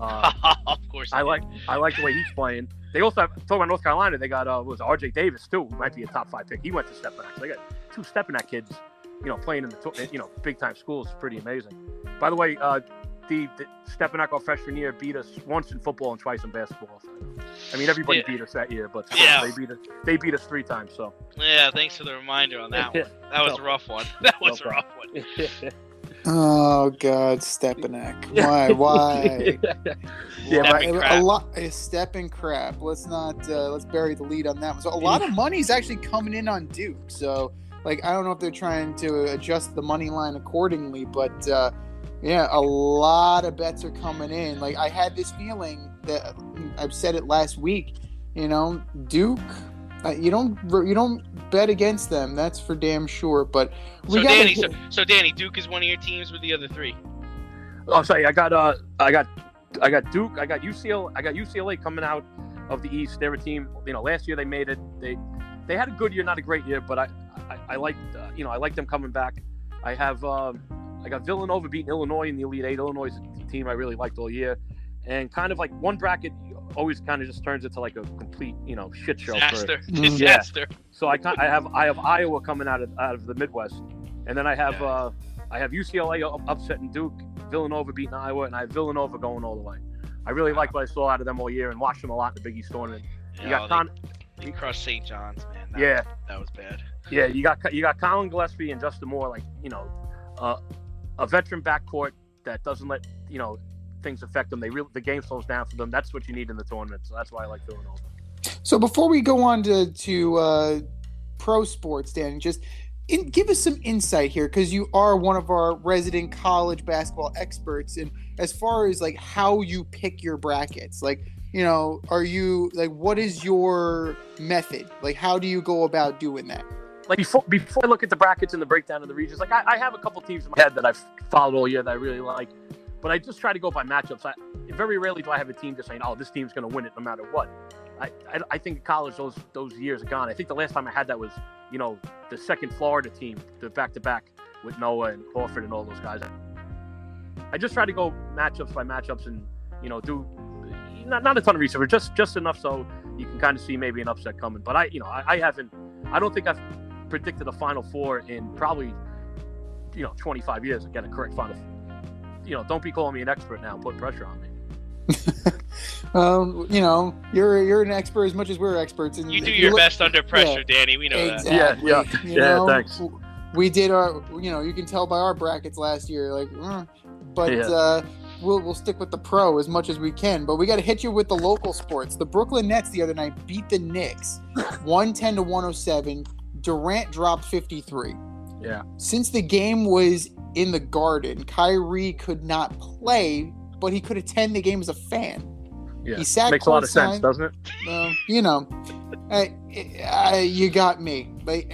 S3: Of course.
S5: I like the way he's playing. They also talking about North Carolina. They got RJ Davis too, who might be a top 5 pick. He went to Stepanak. So they got 2 Stepanak kids, playing in the big time schools. Is pretty amazing. By the way, the Stepanak our freshman year beat us once in football and twice in basketball. I mean, everybody beat us that year, but they beat us 3 times. So
S3: yeah, thanks for the reminder on that one. That was a rough one. That was a rough one.
S4: Oh God, Stepanak. Why? Step and crap. Let's not. Let's bury the lead on that one. So a lot of money's actually coming in on Duke. So I don't know if they're trying to adjust the money line accordingly, but a lot of bets are coming in. I had this feeling that I've said it last week. Duke. You don't bet against them. That's for damn sure. But
S3: Danny, Duke is one of your teams with the other 3.
S5: Oh, sorry. I got Duke. I got UCLA coming out of the East. They're a team. Last year they made it. They had a good year, not a great year, but I like them coming back. I got Villanova beating Illinois in the Elite Eight. Illinois is a team I really liked all year, and kind of like one bracket always kind of just turns into like a complete shit show.
S3: Disaster.
S5: So I have Iowa coming out of the Midwest, and then I have UCLA upsetting Duke, Villanova beating Iowa, and I have Villanova going all the way. I really like what I saw out of them all year and watched them a lot in the Big East tournament.
S3: They crushed St. John's, man. That was bad.
S5: Yeah, you got Colin Gillespie and Justin Moore, a veteran backcourt that doesn't let things affect them. The game slows down for them. That's what you need in the tournament. So that's why I like Villanova.
S4: So before we go on to pro sports, Dan, just give us some insight here, because you are one of our resident college basketball experts. And as far as how you pick your brackets, are you what is your method? How do you go about doing that?
S5: Before I look at the brackets and the breakdown of the regions, I have a couple teams in my head that I've followed all year that I really like, but I just try to go by matchups. Very rarely do I have a team just saying, "Oh, this team's going to win it no matter what." I think in college those years are gone. I think the last time I had that was, the second Florida team, the back-to-back with Noah and Crawford and all those guys. I just try to go matchups by matchups and, do not a ton of research, but just enough so you can kind of see maybe an upset coming. But I don't think I've predicted a Final Four in probably, 25 years. Again, a correct Final Four. Don't be calling me an expert now. Put pressure on me.
S4: You're an expert as much as we're experts. And
S3: you do your best under pressure, Danny. We know
S4: exactly.
S3: that.
S5: Yeah. Thanks.
S4: We did our, you can tell by our brackets last year, we'll stick with the pro as much as we can. But we got to hit you with the local sports. The Brooklyn Nets the other night beat the Knicks 110-107. Durant dropped 53.
S5: Yeah.
S4: Since the game was in the Garden, Kyrie could not play, but he could attend the game as a fan.
S5: Yeah,
S4: he sat
S5: makes a lot of sense, doesn't it?
S4: You got me. Like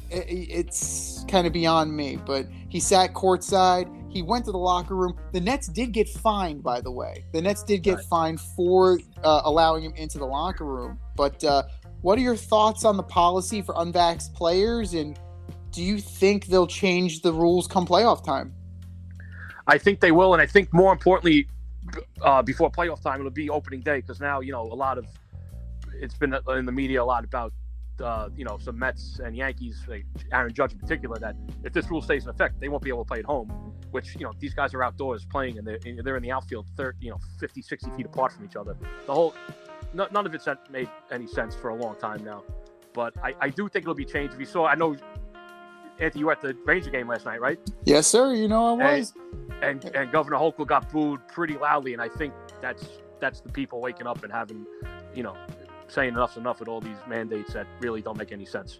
S4: it's kind of beyond me. But he sat courtside. He went to the locker room. The Nets did get fined, by the way. The Nets did get fined for allowing him into the locker room. But what are your thoughts on the policy for unvaxxed players, and do you think they'll change the rules come playoff time?
S5: I think they will, and I think more importantly, before playoff time, it'll be opening day, because now, it's been in the media a lot about, some Mets and Yankees, like Aaron Judge in particular, that if this rule stays in effect, they won't be able to play at home, which, these guys are outdoors playing, and they're in the outfield 50, 60 feet apart from each other. None of it's made any sense for a long time now, but I do think it'll be changed. If you saw, I know, Anthony, you were at the Ranger game last night, right?
S4: Yes, sir. I was.
S5: And Governor Hochul got booed pretty loudly, and I think that's the people waking up and having, saying enough's enough with all these mandates that really don't make any sense.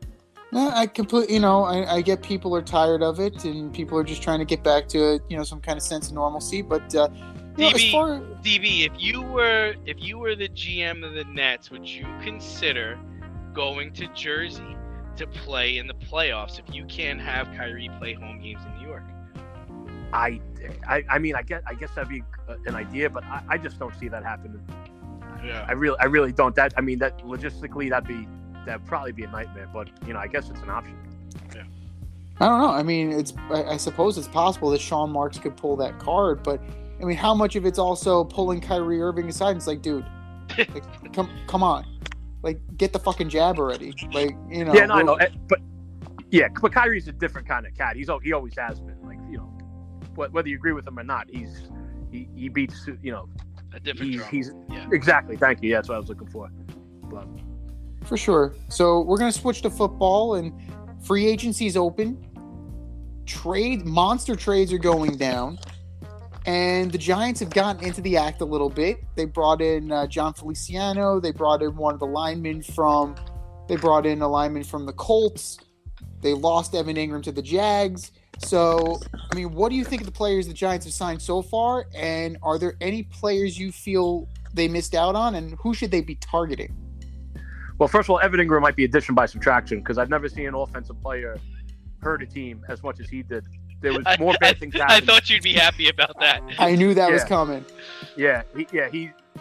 S4: No, I completely, I get people are tired of it, and people are just trying to get back to, some kind of sense of normalcy. But
S3: DB, if you were the GM of the Nets, would you consider going to Jersey to play in the playoffs if you can't have Kyrie play home games in New York?
S5: I mean, I guess that'd be an idea, but I just don't see that happening.
S3: Yeah.
S5: I really don't. That logistically, that'd probably be a nightmare. But I guess it's an option.
S3: Yeah.
S4: I don't know. I mean, I suppose it's possible that Sean Marks could pull that card, but I mean, how much of it's also pulling Kyrie Irving aside? And it's like, dude, come on, like, get the fucking jab already. Like,
S5: Yeah, no, I know, but Kyrie's a different kind of cat. He always has been. Like, whether you agree with him or not, he beats
S3: a different
S5: he's exactly. Thank you. Yeah, that's what I was looking for. But
S4: for sure. So we're gonna switch to football, and free agency's open. Monster trades are going down, and the Giants have gotten into the act a little bit. They brought in John Feliciano. They brought in a lineman from the Colts. They lost Evan Ingram to the Jags. So, I mean, what do you think of the players the Giants have signed so far? And are there any players you feel they missed out on? And who should they be targeting?
S5: Well, first of all, Evan Ingram might be addition by subtraction, because I've never seen an offensive player hurt a team as much as he did. There was more bad things happening.
S3: I thought you'd be happy about that.
S4: I knew that was coming.
S5: Yeah,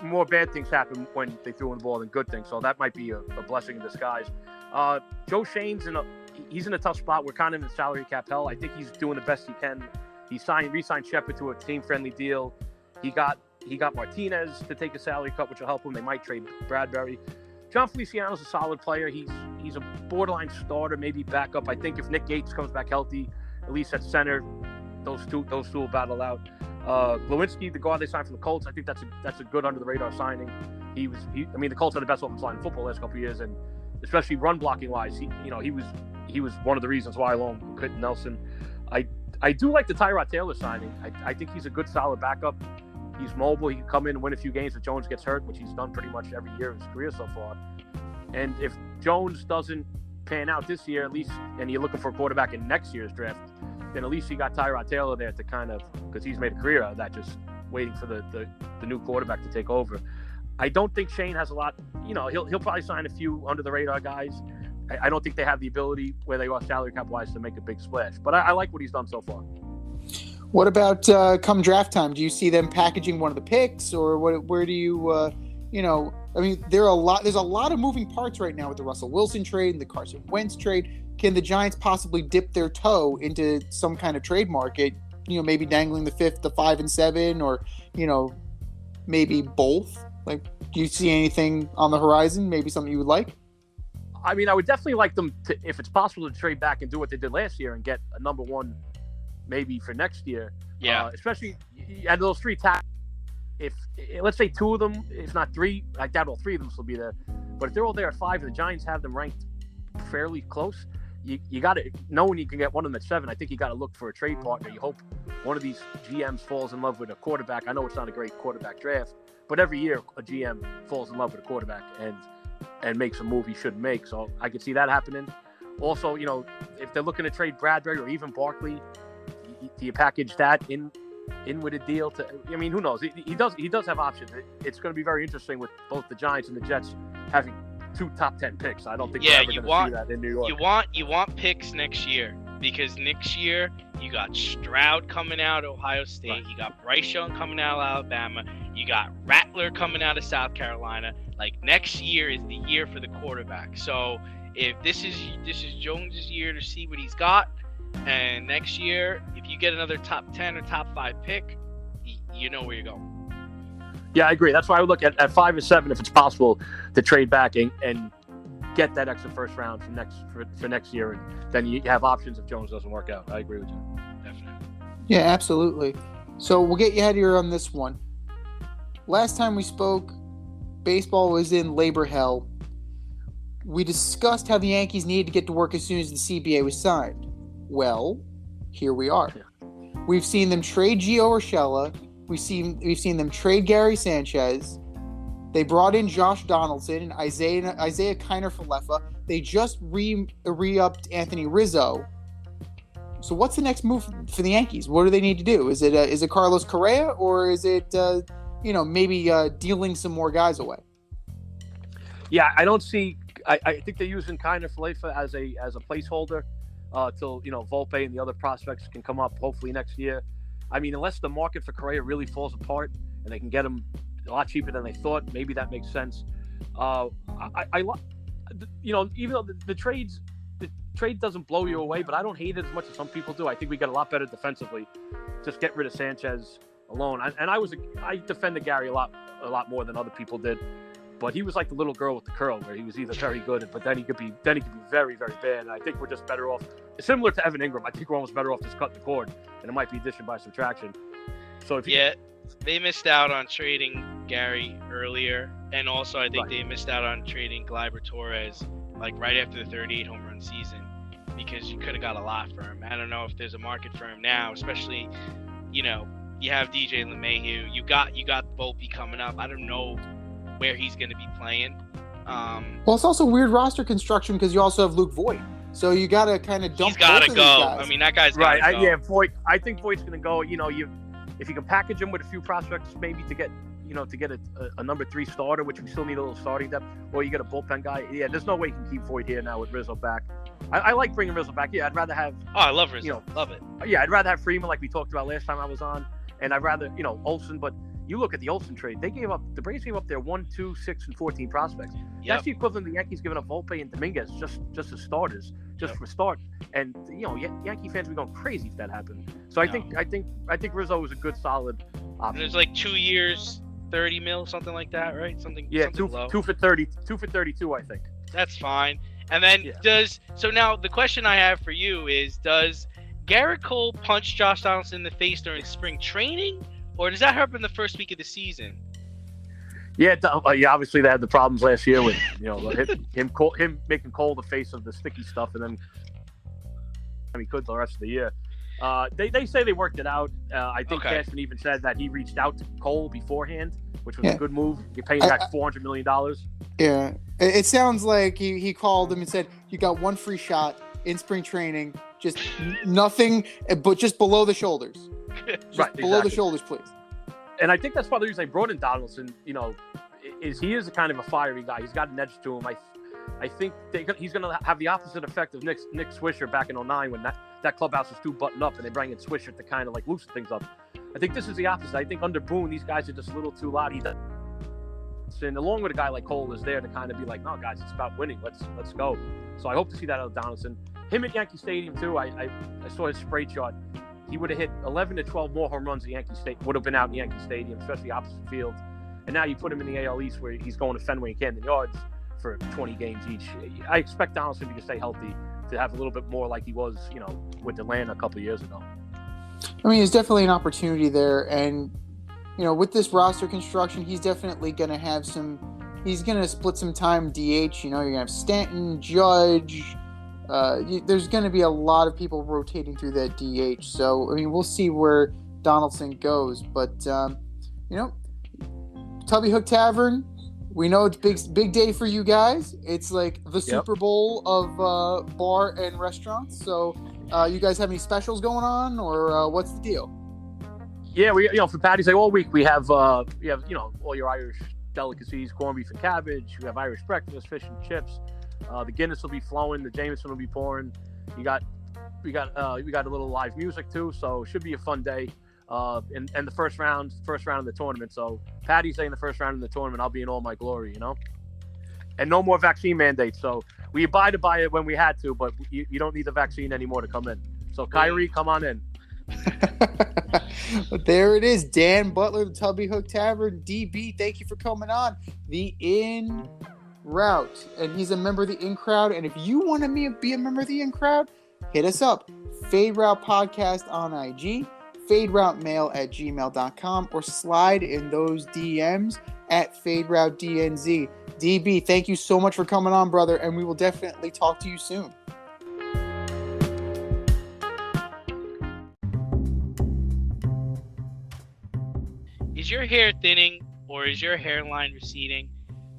S5: more bad things happen when they threw in the ball than good things. So that might be a blessing in disguise. Joe Shane's he's in a tough spot. We're kind of in the salary cap hell. I think he's doing the best he can. He re-signed Shepard to a team-friendly deal. He got Martinez to take a salary cut, which will help him. They might trade Bradbury. John Feliciano's a solid player. He's a borderline starter, maybe backup. I think if Nick Gates comes back healthy, at least at center, those two will battle out. Lewinsky, the guard they signed from the Colts, I think that's a good under the radar signing. The Colts had the best offensive line in football the last couple of years, and especially run blocking wise, he was one of the reasons why, along with Quentin Nelson. I do like the Tyrod Taylor signing. I think he's a good, solid backup. He's mobile. He can come in and win a few games if Jones gets hurt, which he's done pretty much every year of his career so far. And if Jones doesn't pan out this year, at least, and you're looking for a quarterback in next year's draft, then at least you got Tyrod Taylor there to kind of, because he's made a career out of that, just waiting for the new quarterback to take over. I don't think Shane has a lot. He'll probably sign a few under the radar guys. I don't think they have the ability where they are salary cap wise to make a big splash. But I like what he's done so far.
S4: What about come draft time? Do you see them packaging one of the picks, or where do you I mean, there's a lot of moving parts right now with the Russell Wilson trade and the Carson Wentz trade. Can the Giants possibly dip their toe into some kind of trade market? Maybe dangling the 5 and 7, or maybe both. Like, do you see anything on the horizon? Maybe something you would like?
S5: I mean, I would definitely like them to, if it's possible, to trade back and do what they did last year and get a number one, maybe for next year.
S3: Yeah.
S5: Especially at those 3 tackles. If let's say 2 of them, if not 3, I doubt all 3 of them will be there. But if they're all there at 5 and the Giants have them ranked fairly close, you got to, knowing you can get one of them at 7, I think you got to look for a trade partner. You hope one of these GMs falls in love with a quarterback. I know it's not a great quarterback draft, but every year a GM falls in love with a quarterback and makes a move he shouldn't make. So I could see that happening. Also, if they're looking to trade Bradbury or even Barkley, do you package that in with a deal? Who knows? He does have options. It's going to be very interesting with both the Giants and the Jets having 2 top 10 picks. I don't think we're ever going to see that in New York.
S3: You want picks next year, because next year you got Stroud coming out of Ohio State, right. You got Bryce Young coming out of Alabama, you got Rattler coming out of South Carolina. Like, next year is the year for the quarterback. So if this is Jones's year to see what he's got, and next year if you get another top 10 or top 5 pick, you know where you're going.
S5: Yeah, I agree. That's why I would look at 5 and 7 if it's possible to trade back and get that extra first round for next year, and then you have options if Jones doesn't work out. I agree with you.
S3: Definitely.
S4: Yeah, absolutely. So we'll get you out of here on this one. Last time we spoke, baseball was in labor hell. We discussed how the Yankees needed to get to work as soon as the CBA was signed. Well, here we are.
S5: Yeah.
S4: We've seen them trade Gio Urshela. We've seen them trade Gary Sanchez. They brought in Josh Donaldson and Isaiah Kiner-Falefa. They just re-upped Anthony Rizzo. So what's the next move for the Yankees? What do they need to do? Is it Carlos Correa, or is it maybe dealing some more guys away?
S5: Yeah, I don't see. I think they're using Kiner-Falefa as a placeholder till Volpe and the other prospects can come up hopefully next year. I mean, unless the market for Correa really falls apart and they can get him a lot cheaper than they thought, maybe that makes sense. Even though the trade doesn't blow you away, but I don't hate it as much as some people do. I think we got a lot better defensively. Just get rid of Sanchez alone. I defended Gary a lot more than other people did. But he was like the little girl with the curl, where he was either very good, but then he could be very, very bad. And I think we're just better off, similar to Evan Ingram. I think we're almost better off just cutting the cord, and it might be addition by subtraction. So
S3: they missed out on trading Gary earlier, and also I think they missed out on trading Gleyber Torres like right after the 38 home run season, because you could have got a lot for him. I don't know if there's a market for him now, especially you have DJ LeMahieu, you got Volpe coming up. I don't know where he's going to be playing.
S4: Well, it's also weird roster construction because you also have Luke Voigt, so you got to kind of dump.
S3: He's got to
S4: both
S3: go.
S4: of these guys.
S3: I mean, that guy's got to go.
S5: Voigt. I think Voigt's going to go. If you can package him with a few prospects, maybe to get a number 3 starter, which we still need a little starting depth, or you get a bullpen guy. Yeah, there's no way you can keep Voigt here now with Rizzo back. I like bringing Rizzo back. Yeah, I'd rather have.
S3: Oh, I love Rizzo. Love it.
S5: Yeah, I'd rather have Freeman, like we talked about last time I was on, and I'd rather Olsen, but. You look at the Olsen trade; the Braves gave up their 1, 2, 6, and 14 prospects. Yep. That's the equivalent of the Yankees giving up Volpe and Dominguez just as starters, for start. And Yankee fans would be going crazy if that happened. So I think Rizzo was a good solid option. And
S3: there's like 2 years, $30 million, something like that, right? Something low.
S5: 2 for 30, 2 for 32, I think.
S3: That's fine. And then so now the question I have for you is: does Garrett Cole punch Josh Donaldson in the face during spring training? Or does that happen the first week of the season?
S5: Yeah, obviously they had the problems last year with him making Cole the face of the sticky stuff, and then he could the rest of the year. They say they worked it out. I think Cashman even said that he reached out to Cole beforehand, which was a good move. You're paying back $400 million.
S4: Yeah, it sounds like he called him and said, "You got one free shot in spring training, just nothing, but just below the shoulders." Below the shoulders, please.
S5: And I think that's part of the reason they brought in Donaldson. Is he is a kind of a fiery guy. He's got an edge to him. I think he's going to have the opposite effect of Nick Swisher back in 2009 when that clubhouse was too buttoned up and they bring in Swisher to kind of like loosen things up. I think this is the opposite. I think under Boone, these guys are just a little too loud. Donaldson, along with a guy like Cole, is there to kind of be like, no, guys, it's about winning. Let's go. So I hope to see that out of Donaldson. Him at Yankee Stadium too. I saw his spray chart. He would have hit 11 to 12 more home runs at Yankee State. Would have been out in Yankee Stadium, especially opposite field. And now you put him in the AL East where he's going to Fenway and Camden Yards for 20 games each. I expect Donaldson to stay healthy, to have a little bit more like he was, with Atlanta a couple of years ago.
S4: I mean, there's definitely an opportunity there, and with this roster construction, he's definitely going to have he's going to split some time DH. You're going to have Stanton, Judge. There's going to be a lot of people rotating through that DH. So, I mean, we'll see where Donaldson goes. But, Tubby Hook Tavern, we know it's big day for you guys. It's like the Super Bowl of bar and restaurants. So, you guys have any specials going on, or what's the deal?
S5: Yeah, we for Patty's Day all week we have all your Irish delicacies, corned beef and cabbage. We have Irish breakfast, fish and chips. The Guinness will be flowing, the Jameson will be pouring. We got a little live music too, so it should be a fun day. And the first round of the tournament. So Patty's Day in the first round of the tournament, I'll be in all my glory, And no more vaccine mandates. So we abided by it when we had to, but you don't need the vaccine anymore to come in. So Kyrie, come on in.
S4: But there it is, Dan Butler, the Tubby Hook Tavern. DB, thank you for coming on the In Route, and he's a member of the In Crowd. And if you want to be a member of the In Crowd, hit us up. Fade Route Podcast on IG, faderoutemail@gmail.com, or slide in those DMs at FadeRouteDNZ. DB, thank you so much for coming on, brother, and we will definitely talk to you soon.
S3: Is your hair thinning or is your hairline receding?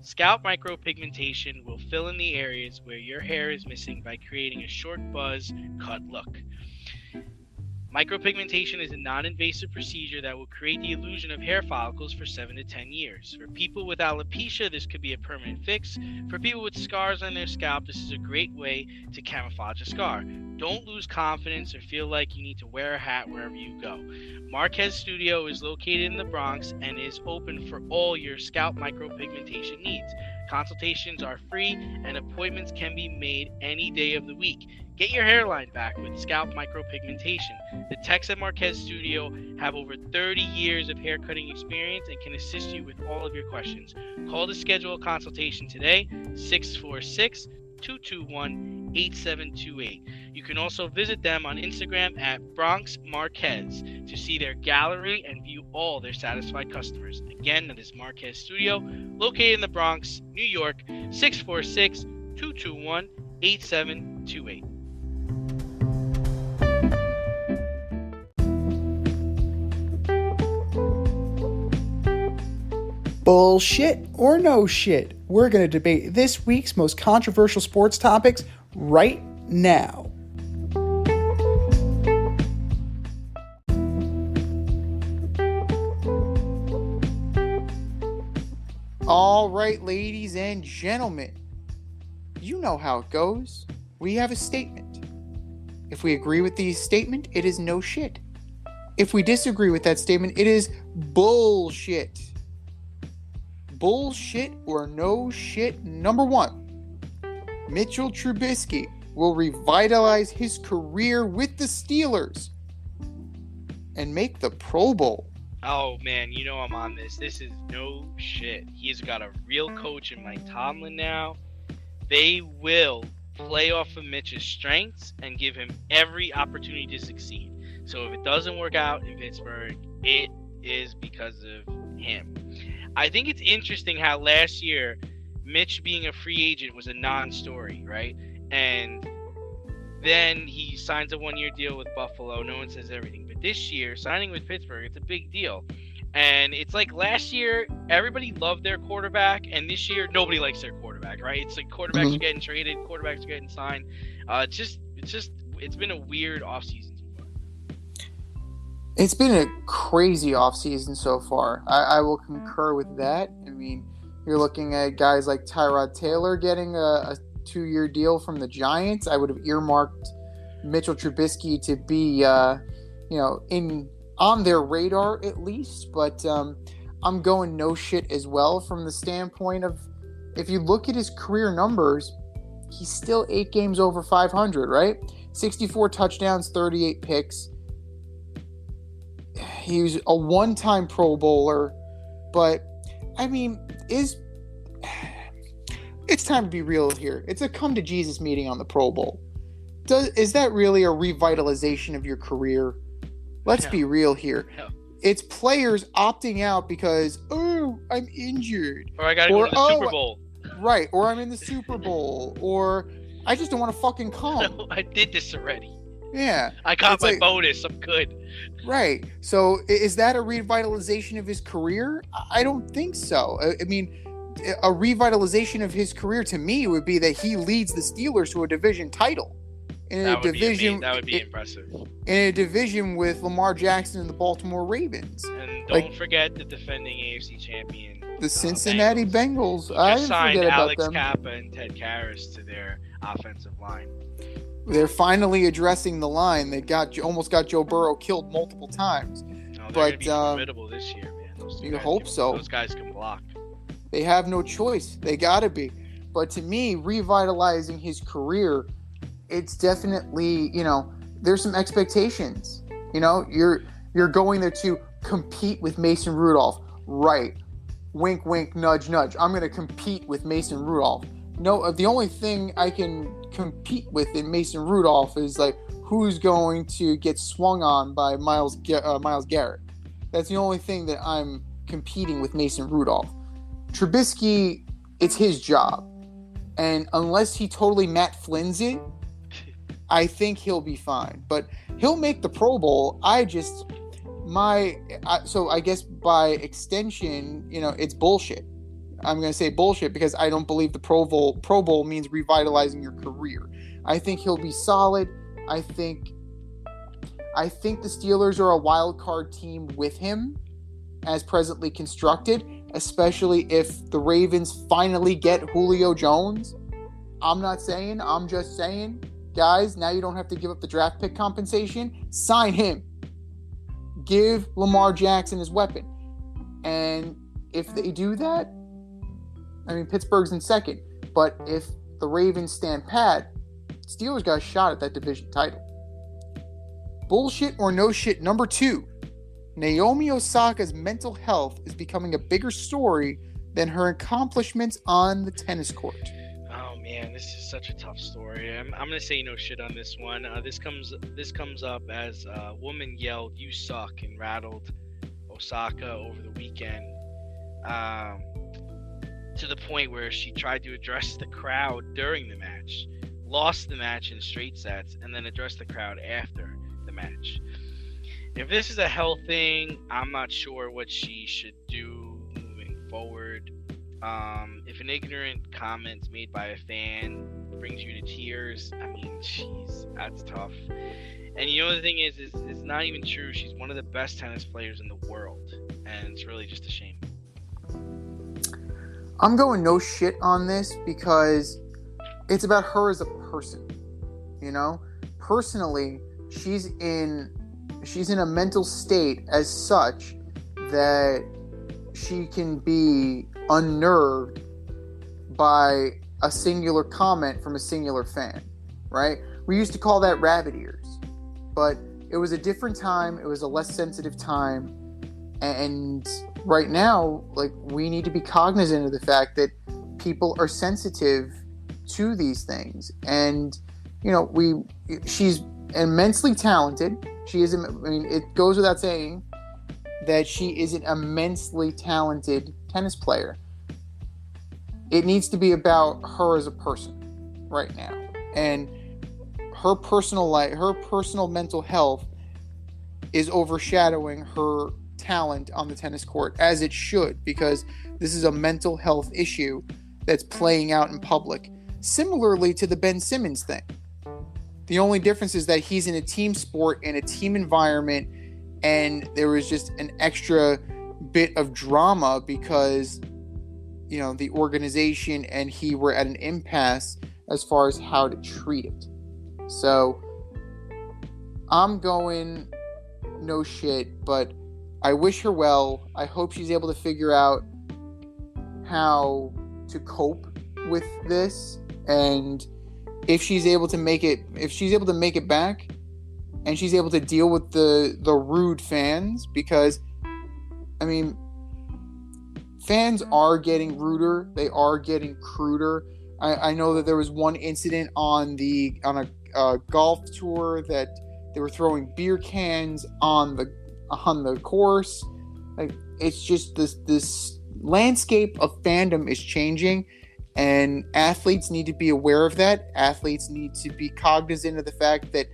S3: Scalp micropigmentation will fill in the areas where your hair is missing by creating a short buzz cut look. Micropigmentation is a non-invasive procedure that will create the illusion of hair follicles for 7 to 10 years. For people with alopecia, this could be a permanent fix. For people with scars on their scalp, this is a great way to camouflage a scar. Don't lose confidence or feel like you need to wear a hat wherever you go. Marquez Studio is located in the Bronx and is open for all your scalp micropigmentation needs. Consultations are free and appointments can be made any day of the week. Get your hairline back with scalp micropigmentation. The techs at Marquez Studio have over 30 years of hair cutting experience and can assist you with all of your questions. Call to schedule a consultation today, 646-221-8728. You can also visit them on Instagram at Bronx Marquez to see their gallery and view all their satisfied customers. Again, that is Marquez Studio, located in the Bronx, New York, 646-221-8728.
S2: Bullshit or no shit? We're going to debate this week's most controversial sports topics right now.
S4: All right, ladies and gentlemen, you know how it goes. We have a statement. If we agree with the statement, it is no shit. If we disagree with that statement, it is bullshit. Bullshit or no shit. Number 1, Mitchell Trubisky will revitalize his career with the Steelers and make the Pro Bowl.
S3: Oh man, I'm on this. This is no shit. He's got a real coach in Mike Tomlin now. They will play off of Mitch's strengths and give him every opportunity to succeed. So if it doesn't work out in Pittsburgh, it is because of him. I think it's interesting how last year Mitch being a free agent was a non-story, right? And then he signs a 1-year deal with Buffalo. No one says everything. But this year, signing with Pittsburgh, it's a big deal. And it's like last year, everybody loved their quarterback, and this year, nobody likes their quarterback, right? It's like quarterbacks are getting traded, quarterbacks are getting signed. It's been a weird offseason.
S4: It's been a crazy offseason so far. I will concur with that. I mean, you're looking at guys like Tyrod Taylor getting a 2-year deal from the Giants. I would have earmarked Mitchell Trubisky to be, on their radar at least. But I'm going no shit as well from the standpoint of, if you look at his career numbers, he's still 8 games over 500, right? 64 touchdowns, 38 picks. He was a one-time Pro Bowler, but I mean, it's time to be real here. It's a come to Jesus meeting on the Pro Bowl. Is that really a revitalization of your career? Let's be real here.
S3: No.
S4: It's players opting out because, oh, I'm injured.
S3: Or I gotta go to the Super Bowl.
S4: Right, or I'm in the Super Bowl, or I just don't want to fucking come.
S3: No, I did this already.
S4: Yeah.
S3: I got
S4: It's
S3: my
S4: like-
S3: bonus. I'm good.
S4: Right. So is that a revitalization of his career? I don't think so. I mean, a revitalization of his career to me would be that he leads the Steelers to a division title. In
S3: That
S4: a
S3: would
S4: division,
S3: that would be impressive.
S4: in a division with Lamar Jackson and the Baltimore Ravens.
S3: And don't
S4: Like-
S3: forget the defending AFC champion,
S4: The Cincinnati Bengals.
S3: who
S4: I
S3: just
S4: didn't
S3: signed
S4: forget about
S3: Alex
S4: them.
S3: Kappa and Ted Karras to their offensive line.
S4: They're finally addressing the line. They almost got Joe Burrow killed multiple times.
S3: No, they're
S4: But,
S3: gonna be formidable this year, man. Those two
S4: you
S3: guys
S4: hope
S3: can-
S4: so.
S3: Those guys can block.
S4: They have no choice. They gotta be. But to me, revitalizing his career, it's definitely, there's some expectations. You're going there to compete with Mason Rudolph. Right. Wink, wink, nudge, nudge. I'm going to compete with Mason Rudolph. No, the only thing I can compete with in Mason Rudolph is like who's going to get swung on by Miles Garrett. That's the only thing that I'm competing with Mason Rudolph. Trubisky, it's his job. And unless he totally Matt Flynn's it, I think he'll be fine. But he'll make the Pro Bowl. So I guess by extension, it's bullshit. I'm going to say bullshit because I don't believe the Pro Bowl means revitalizing your career. I think he'll be solid. I think the Steelers are a wild card team with him as presently constructed, especially if the Ravens finally get Julio Jones. I'm not saying, I'm just saying, guys, now you don't have to give up the draft pick compensation. Sign him. Give Lamar Jackson his weapon. And if they do that, I mean, Pittsburgh's in second. But if the Ravens stand pat, Steelers got a shot at that division title. Bullshit or no shit, number 2. Naomi Osaka's mental health is becoming a bigger story than her accomplishments on the tennis court.
S3: Oh man, this is such a tough story. I'm gonna say no shit on this one. This comes up as a woman yelled "You suck" and rattled Osaka over the weekend, to the point where she tried to address the crowd during the match, lost the match in straight sets, and then addressed the crowd after the match. If this is a health thing, I'm not sure what she should do moving forward. If an ignorant comment made by a fan brings you to tears, I mean, jeez, that's tough. And the thing is it's not even true. She's one of the best tennis players in the world, and it's really just a shame.
S4: I'm going no shit on this because it's about her as a person. Personally, she's in a mental state as such that she can be unnerved by a singular comment from a singular fan, right? We used to call that rabbit ears, but it was a different time. It was a less sensitive time. And right now, we need to be cognizant of the fact that people are sensitive to these things. And, she's immensely talented. It goes without saying that she is an immensely talented tennis player. It needs to be about her as a person right now. And her personal life, her personal mental health is overshadowing her talent on the tennis court, as it should, because this is a mental health issue that's playing out in public. Similarly to the Ben Simmons thing. The only difference is that he's in a team sport, in a team environment, and there was just an extra bit of drama because, the organization and he were at an impasse as far as how to treat it. So, I'm going no shit, but I wish her well. I hope she's able to figure out how to cope with this, and if she's able to make it back, and she's able to deal with the rude fans, because I mean, fans are getting ruder, they are getting cruder. I know that there was one incident on a golf tour that they were throwing beer cans on the course. Like, it's just this landscape of fandom is changing, and athletes need to be aware of that. Athletes need to be cognizant of the fact that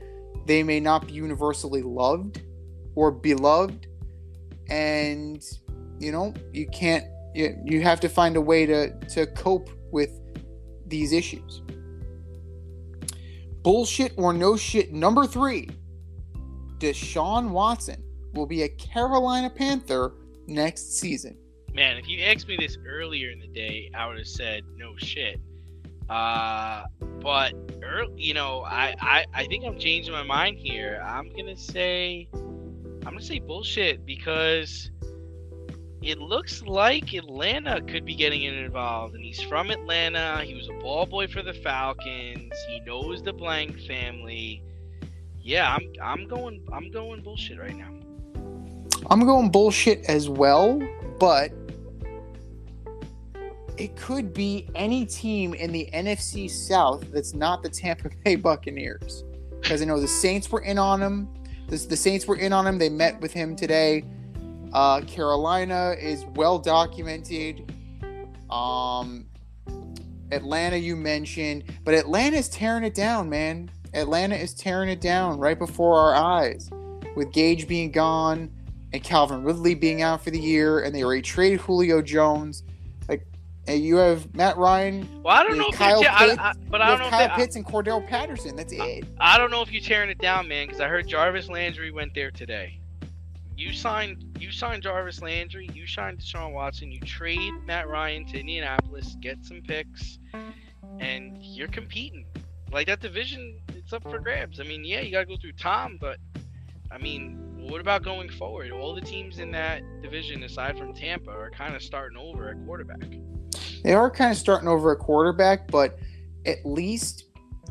S4: they may not be universally loved or beloved, and you have to find a way to cope with these issues. Bullshit or no shit number 3. Deshaun Watson will be a Carolina Panther next season.
S3: Man, if you asked me this earlier in the day, I would have said no shit. But I think I'm changing my mind here. I'm gonna say bullshit, because it looks like Atlanta could be getting involved, and he's from Atlanta. He was a ball boy for the Falcons. He knows the Blank family. Yeah, I'm going bullshit right now.
S4: I'm going bullshit as well, but it could be any team in the NFC South that's not the Tampa Bay Buccaneers, because I know the Saints were in on him. The Saints were in on him. They met with him today. Carolina is well documented. Atlanta, you mentioned, but Atlanta's tearing it down, man. Atlanta is tearing it down right before our eyes, with Gage being gone and Calvin Ridley being out for the year, and they already traded Julio Jones. Like, and you have Matt Ryan.
S3: Well, I don't know if
S4: Kyle Pitts,
S3: Kyle
S4: Pitts and Cordell Patterson. That's it.
S3: I don't know if you're tearing it down, man, because I heard Jarvis Landry went there today. You signed Jarvis Landry, you signed Deshaun Watson, you trade Matt Ryan to Indianapolis, get some picks, and you're competing. Like, that division, it's up for grabs. I mean, yeah, you got to go through Tom, but, I mean, what about going forward? All the teams in that division, aside from Tampa, are kind of starting over at quarterback.
S4: They are kind of starting over at quarterback, but at least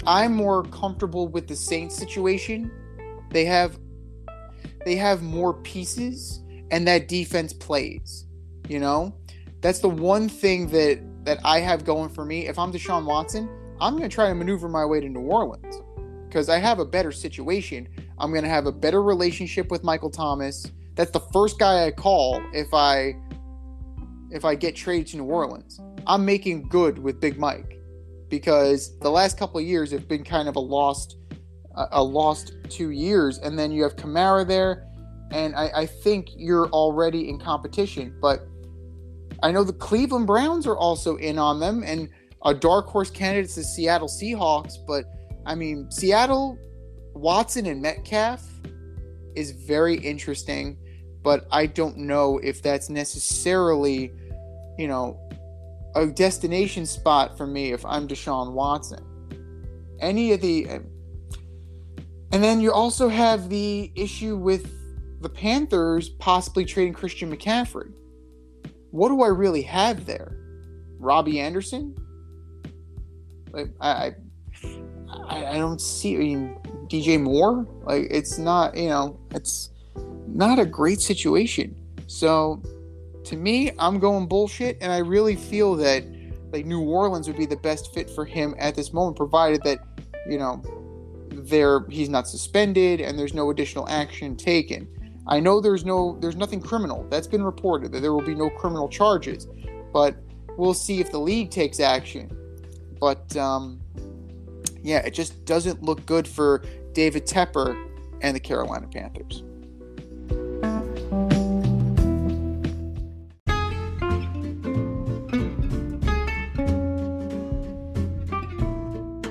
S4: I'm more comfortable with the Saints situation. They have more pieces, and that defense plays. That's the one thing that I have going for me. If I'm Deshaun Watson, I'm going to try to maneuver my way to New Orleans, because I have a better situation. I'm going to have a better relationship with Michael Thomas. That's the first guy I call if I get traded to New Orleans. I'm making good with Big Mike, because the last couple of years have been kind of a lost 2 years, and then you have Kamara there, and I think you're already in competition. But I know the Cleveland Browns are also in on them, and a dark horse candidate is the Seattle Seahawks. But I mean, Seattle, Watson and Metcalf is very interesting, but I don't know if that's necessarily, a destination spot for me if I'm Deshaun Watson. And then you also have the issue with the Panthers possibly trading Christian McCaffrey. What do I really have there? Robbie Anderson? Like, I don't see. I mean, DJ Moore? Like, it's not. It's not a great situation. So, to me, I'm going bullshit, and I really feel that New Orleans would be the best fit for him at this moment, provided that he's not suspended and there's no additional action taken. I know there's nothing criminal. That's been reported, that there will be no criminal charges, but we'll see if the league takes action. But it just doesn't look good for David Tepper and the Carolina Panthers.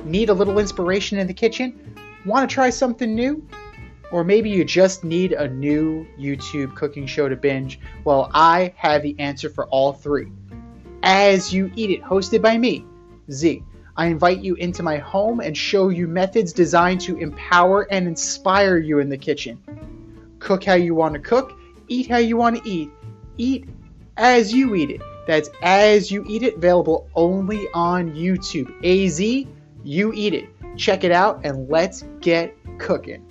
S2: Need a little inspiration in the kitchen? Want to try something new? Or maybe you just need a new YouTube cooking show to binge? Well, I have the answer for all three. As You Eat It, hosted by me, Z. I invite you into my home and show you methods designed to empower and inspire you in the kitchen. Cook how you want to cook, eat how you want to eat. Eat as you eat it. That's As You Eat It, available only on YouTube. AZ, You Eat It. Check it out and let's get cooking.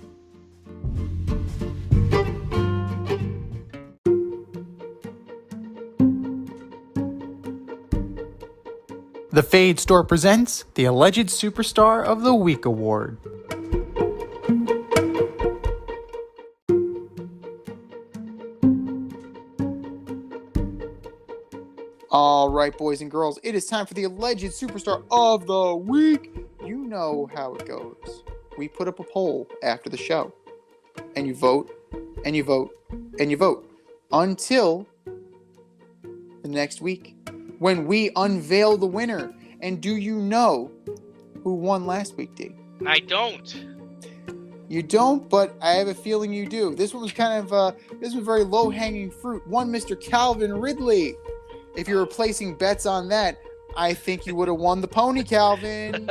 S2: The Fade Store presents the Alleged Superstar of the Week Award.
S4: All right, boys and girls, it is time for the Alleged Superstar of the Week. You know how it goes. We put up a poll after the show, and you vote, and you vote, and you vote, until the next week, when we unveil the winner. And do you know who won last week, D?
S3: I don't.
S4: You don't, but I have a feeling you do. This one was this was very low-hanging fruit. One Mr. Calvin Ridley. If you were placing bets on that, I think you would have won the pony, Calvin.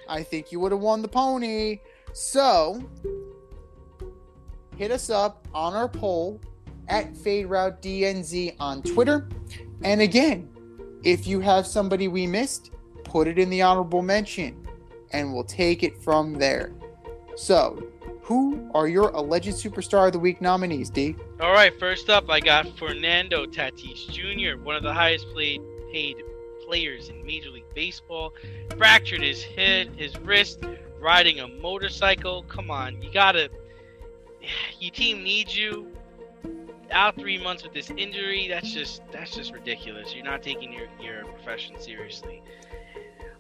S4: I think you would have won the pony. So, hit us up on our poll at FadeRouteDNZ on Twitter. And again, if you have somebody we missed, put it in the honorable mention, and we'll take it from there. So, who are your Alleged Superstar of the Week nominees, D?
S3: All right, first up, I got Fernando Tatis Jr., one of the highest paid players in Major League Baseball. Fractured his wrist, riding a motorcycle. Come on, your team needs you. Out 3 months with this injury, that's just ridiculous. You're not taking your profession seriously.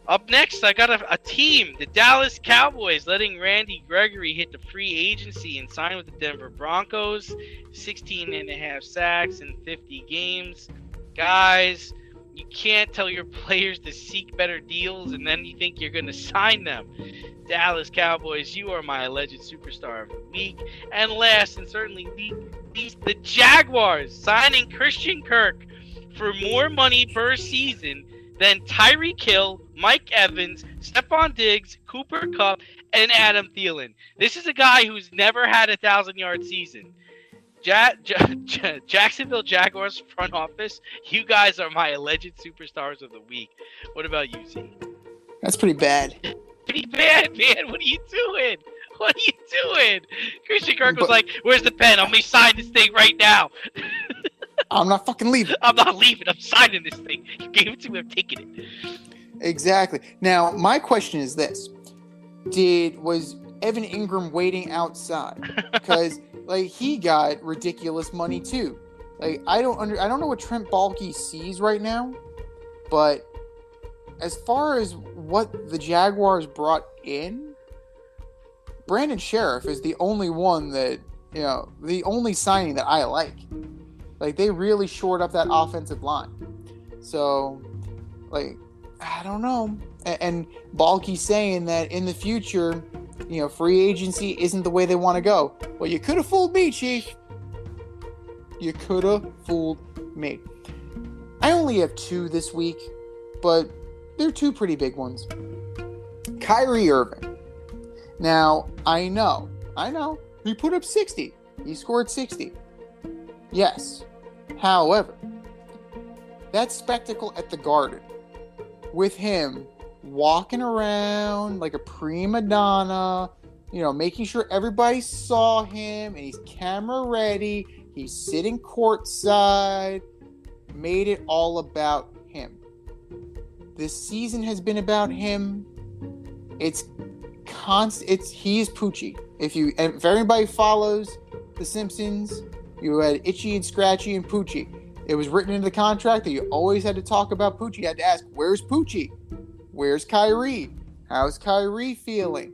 S3: Up next, I got a team, the Dallas Cowboys, letting Randy Gregory hit the free agency and sign with the Denver Broncos. 16 and a half sacks in 50 games. Guys, you can't tell your players to seek better deals and then you think you're going to sign them. Dallas Cowboys, you are my Alleged Superstar of the Week. And last, and certainly least, the Jaguars, signing Christian Kirk for more money per season than Tyreek Hill, Mike Evans, Stephon Diggs, Cooper Kupp, and Adam Thielen. This is a guy who's never had a 1,000-yard season. Jacksonville Jaguars front office, you guys are my Alleged Superstars of the Week. What about you, Z?
S4: That's pretty bad.
S3: Pretty bad, man. What are you doing? What are you doing? Christian Kirk was like, where's the pen? I'm going to sign this thing right now.
S4: I'm not fucking leaving.
S3: I'm not leaving. I'm signing this thing. You gave it to me. I'm taking it.
S4: Exactly. Now, my question is this. Was Evan Ingram waiting outside? Because, he got ridiculous money, too. I don't know what Trent Baalke sees right now, but as far as what the Jaguars brought in, Brandon Sheriff is the only one that, the only signing that I like. They really shored up that offensive line. So, I don't know. And Baalke's saying that in the future, free agency isn't the way they want to go. Well, you could have fooled me, Chief. You could have fooled me. I only have two this week, but they're two pretty big ones. Kyrie Irving. Now, I know. He put up 60. He scored 60. Yes. However, that spectacle at the Garden with him walking around like a prima donna, making sure everybody saw him and he's camera ready, he's sitting courtside, made it all about him. This season has been about him. It's constant. He's Poochie. If everybody follows The Simpsons, you had Itchy and Scratchy and Poochie. It was written into the contract that you always had to talk about Poochie. You had to ask, where's Poochie? Where's Kyrie? How's Kyrie feeling?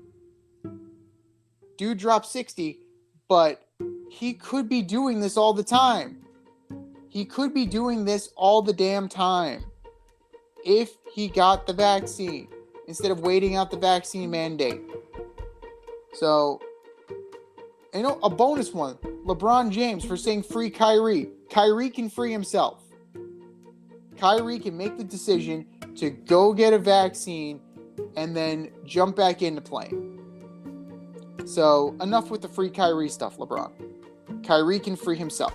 S4: Dude dropped 60, but he could be doing this all the time. He could be doing this all the damn time if he got the vaccine instead of waiting out the vaccine mandate. So, a bonus one. LeBron James for saying free Kyrie. Kyrie can free himself. Kyrie can make the decision to go get a vaccine and then jump back into playing. So, enough with the free Kyrie stuff, LeBron. Kyrie can free himself.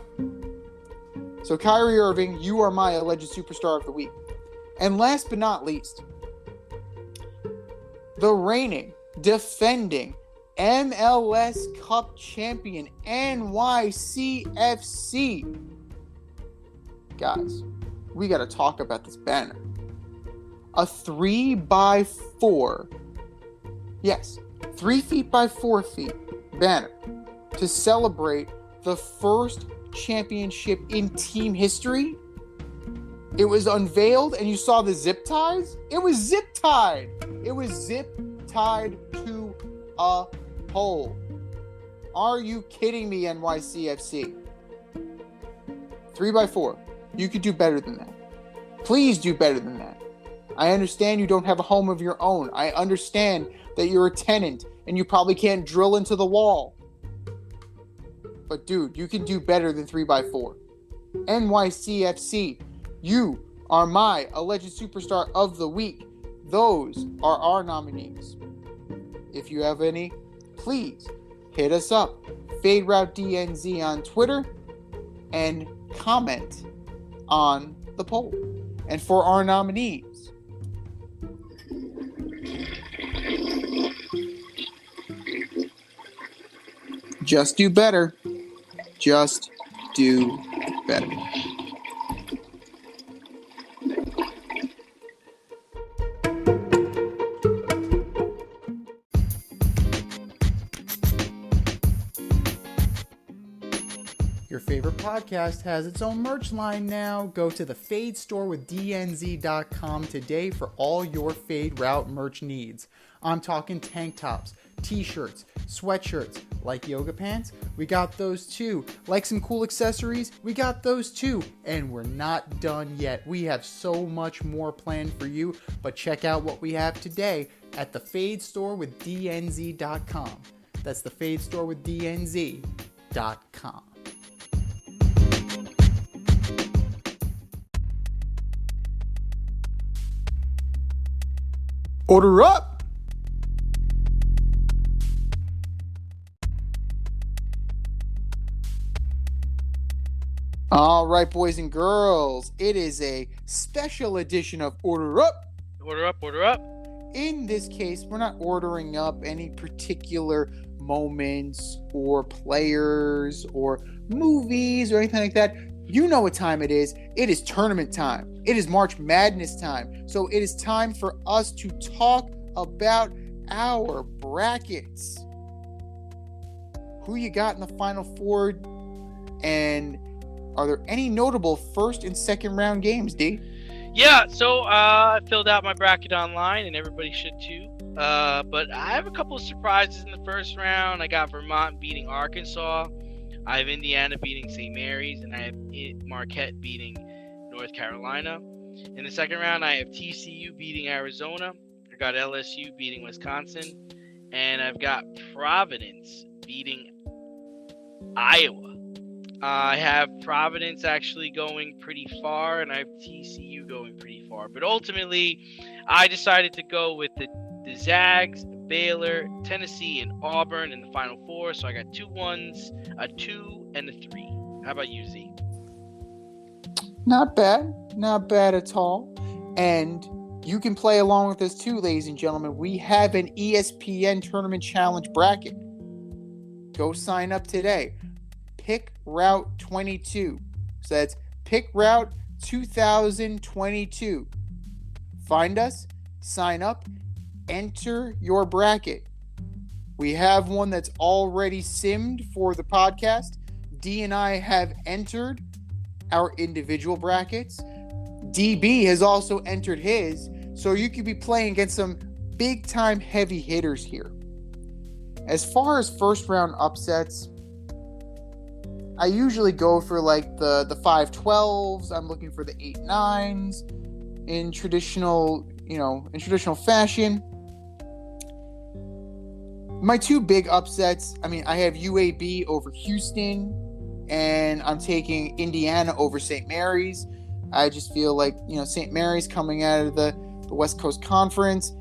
S4: So Kyrie Irving, you are my alleged superstar of the week. And last but not least, the reigning, defending MLS Cup champion NYCFC. Guys, we got to talk about this banner. A 3x4, yes, 3 feet by 4 feet banner to celebrate the first championship in team history. It was unveiled and you saw the zip ties. It was zip tied. It was zip tied to a pole. Are you kidding me, NYCFC? 3x4. You could do better than that. Please do better than that. I understand you don't have a home of your own. I understand that you're a tenant and you probably can't drill into the wall. But dude, you can do better than 3x4. NYCFC, you are my alleged superstar of the week. Those are our nominees. If you have any, please hit us up. Fade Route DNZ on Twitter and comment on the poll. And for our nominees, just do better. Just do better.
S2: Your favorite podcast has its own merch line now. Go to the Fade store with DNZ.com today for all your Fade Route merch needs. I'm talking tank tops, t-shirts, sweatshirts, like yoga pants, we got those too. Like some cool accessories, we got those too. And we're not done yet. We have so much more planned for you, but check out what we have today at the Fade store with DNZ.com. That's the Fade store with DNZ.com.
S4: Order up! All right, boys and girls, it is a special edition of Order Up.
S3: Order up, order up.
S4: In this case, we're not ordering up any particular moments or players or movies or anything like that. You know what time it is. It is tournament time. It is March Madness time. So it is time for us to talk about our brackets. Who you got in the Final Four? And are there any notable first and second round games, D?
S3: Yeah, so I filled out my bracket online, and everybody should too. But I have a couple of surprises in the first round. I got Vermont beating Arkansas. I have Indiana beating St. Mary's, and I have Marquette beating North Carolina. In the second round, I have TCU beating Arizona. I got LSU beating Wisconsin. And I've got Providence beating Iowa. I have Providence actually going pretty far, and I have TCU going pretty far. But ultimately, I decided to go with the Zags, Baylor, Tennessee, and Auburn in the Final Four. So I got 2 1s, a 2, and a 3. How about you, Z?
S4: Not bad. Not bad at all. And you can play along with us too, ladies and gentlemen. We have an ESPN Tournament Challenge bracket. Go sign up today. Pick Route 22. So that's Pick Route 2022. Find us, sign up, enter your bracket. We have one that's already simmed for the podcast. D and I have entered our individual brackets. DB has also entered his. So you could be playing against some big time heavy hitters here. As far as first round upsets, I usually go for like the 5-12s. I'm looking for the 8-9s in traditional fashion. My 2 big upsets, I have UAB over Houston, and I'm taking Indiana over St. Mary's. I just feel like, St. Mary's coming out of the West Coast Conference,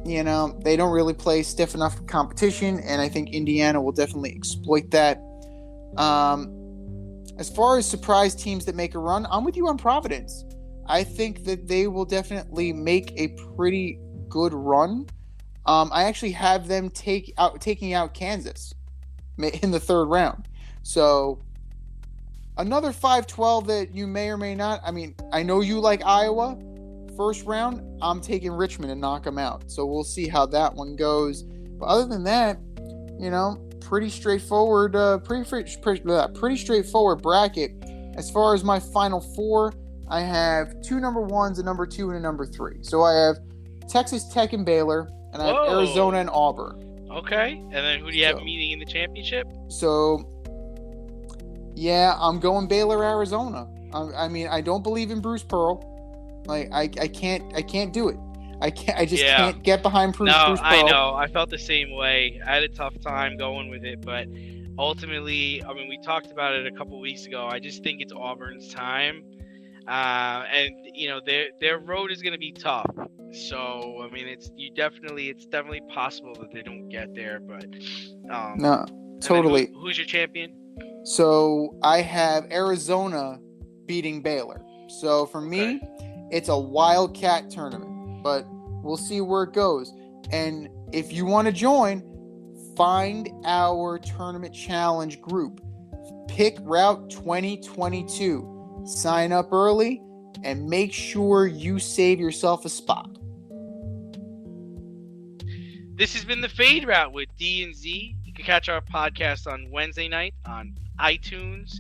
S4: they don't really play stiff enough competition, and I think Indiana will definitely exploit that. As far as surprise teams that make a run, I'm with you on Providence. I think that they will definitely make a pretty good run. I actually have them taking out Kansas in the third round. So another 5-12 that you may or may not. I mean, I know you like Iowa. First round, I'm taking Richmond and knock them out. So we'll see how that one goes. But other than that, pretty straightforward. Pretty straightforward bracket. As far as my final four, I have 2 number 1s, a number 2, and a number 3. So I have Texas Tech and Baylor, and I have
S3: Whoa.
S4: Arizona and Auburn.
S3: Okay. And then who do you have meeting in the championship?
S4: So, yeah, I'm going Baylor, Arizona. I mean, I don't believe in Bruce Pearl. Like, I can't do it. I can't get behind Bruce Pearl.
S3: I know. I felt the same way. I had a tough time going with it, but ultimately, I mean, we talked about it a couple weeks ago. I just think it's Auburn's time. And their road is going to be tough. So I mean, it's definitely possible that they don't get there. But
S4: no, totally.
S3: Who's your champion?
S4: So I have Arizona beating Baylor. So for me, it's a Wildcat tournament. But we'll see where it goes. And if you want to join, find our tournament challenge group. Pick Route 2022. Sign up early and make sure you save yourself a spot.
S3: This has been the Fade Route with D and Z. You can catch our podcast on Wednesday night on iTunes,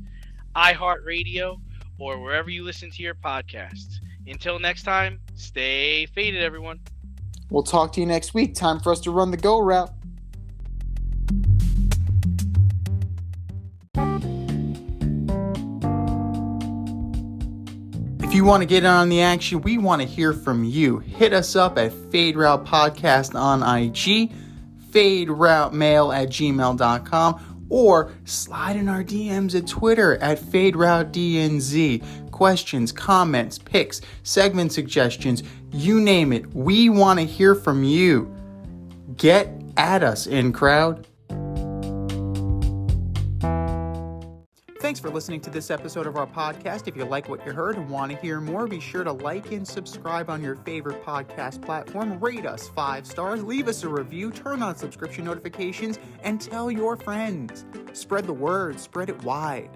S3: iHeartRadio, or wherever you listen to your podcasts. Until next time, stay faded, everyone.
S4: We'll talk to you next week. Time for us to run the go route. If you want to get in on the action, we want to hear from you. Hit us up at Fade Route Podcast on IG, faderoutemail@gmail.com, or slide in our DMs at Twitter at FadeRouteDNZ. Questions, comments, picks, segment suggestions, you name it. We want to hear from you. Get at us, in crowd. Thanks for listening to this episode of our podcast. If you like what you heard and want to hear more, be sure to like and subscribe on your favorite podcast platform. Rate us 5 stars, leave us a review, turn on subscription notifications, and tell your friends. Spread the word, spread it wide.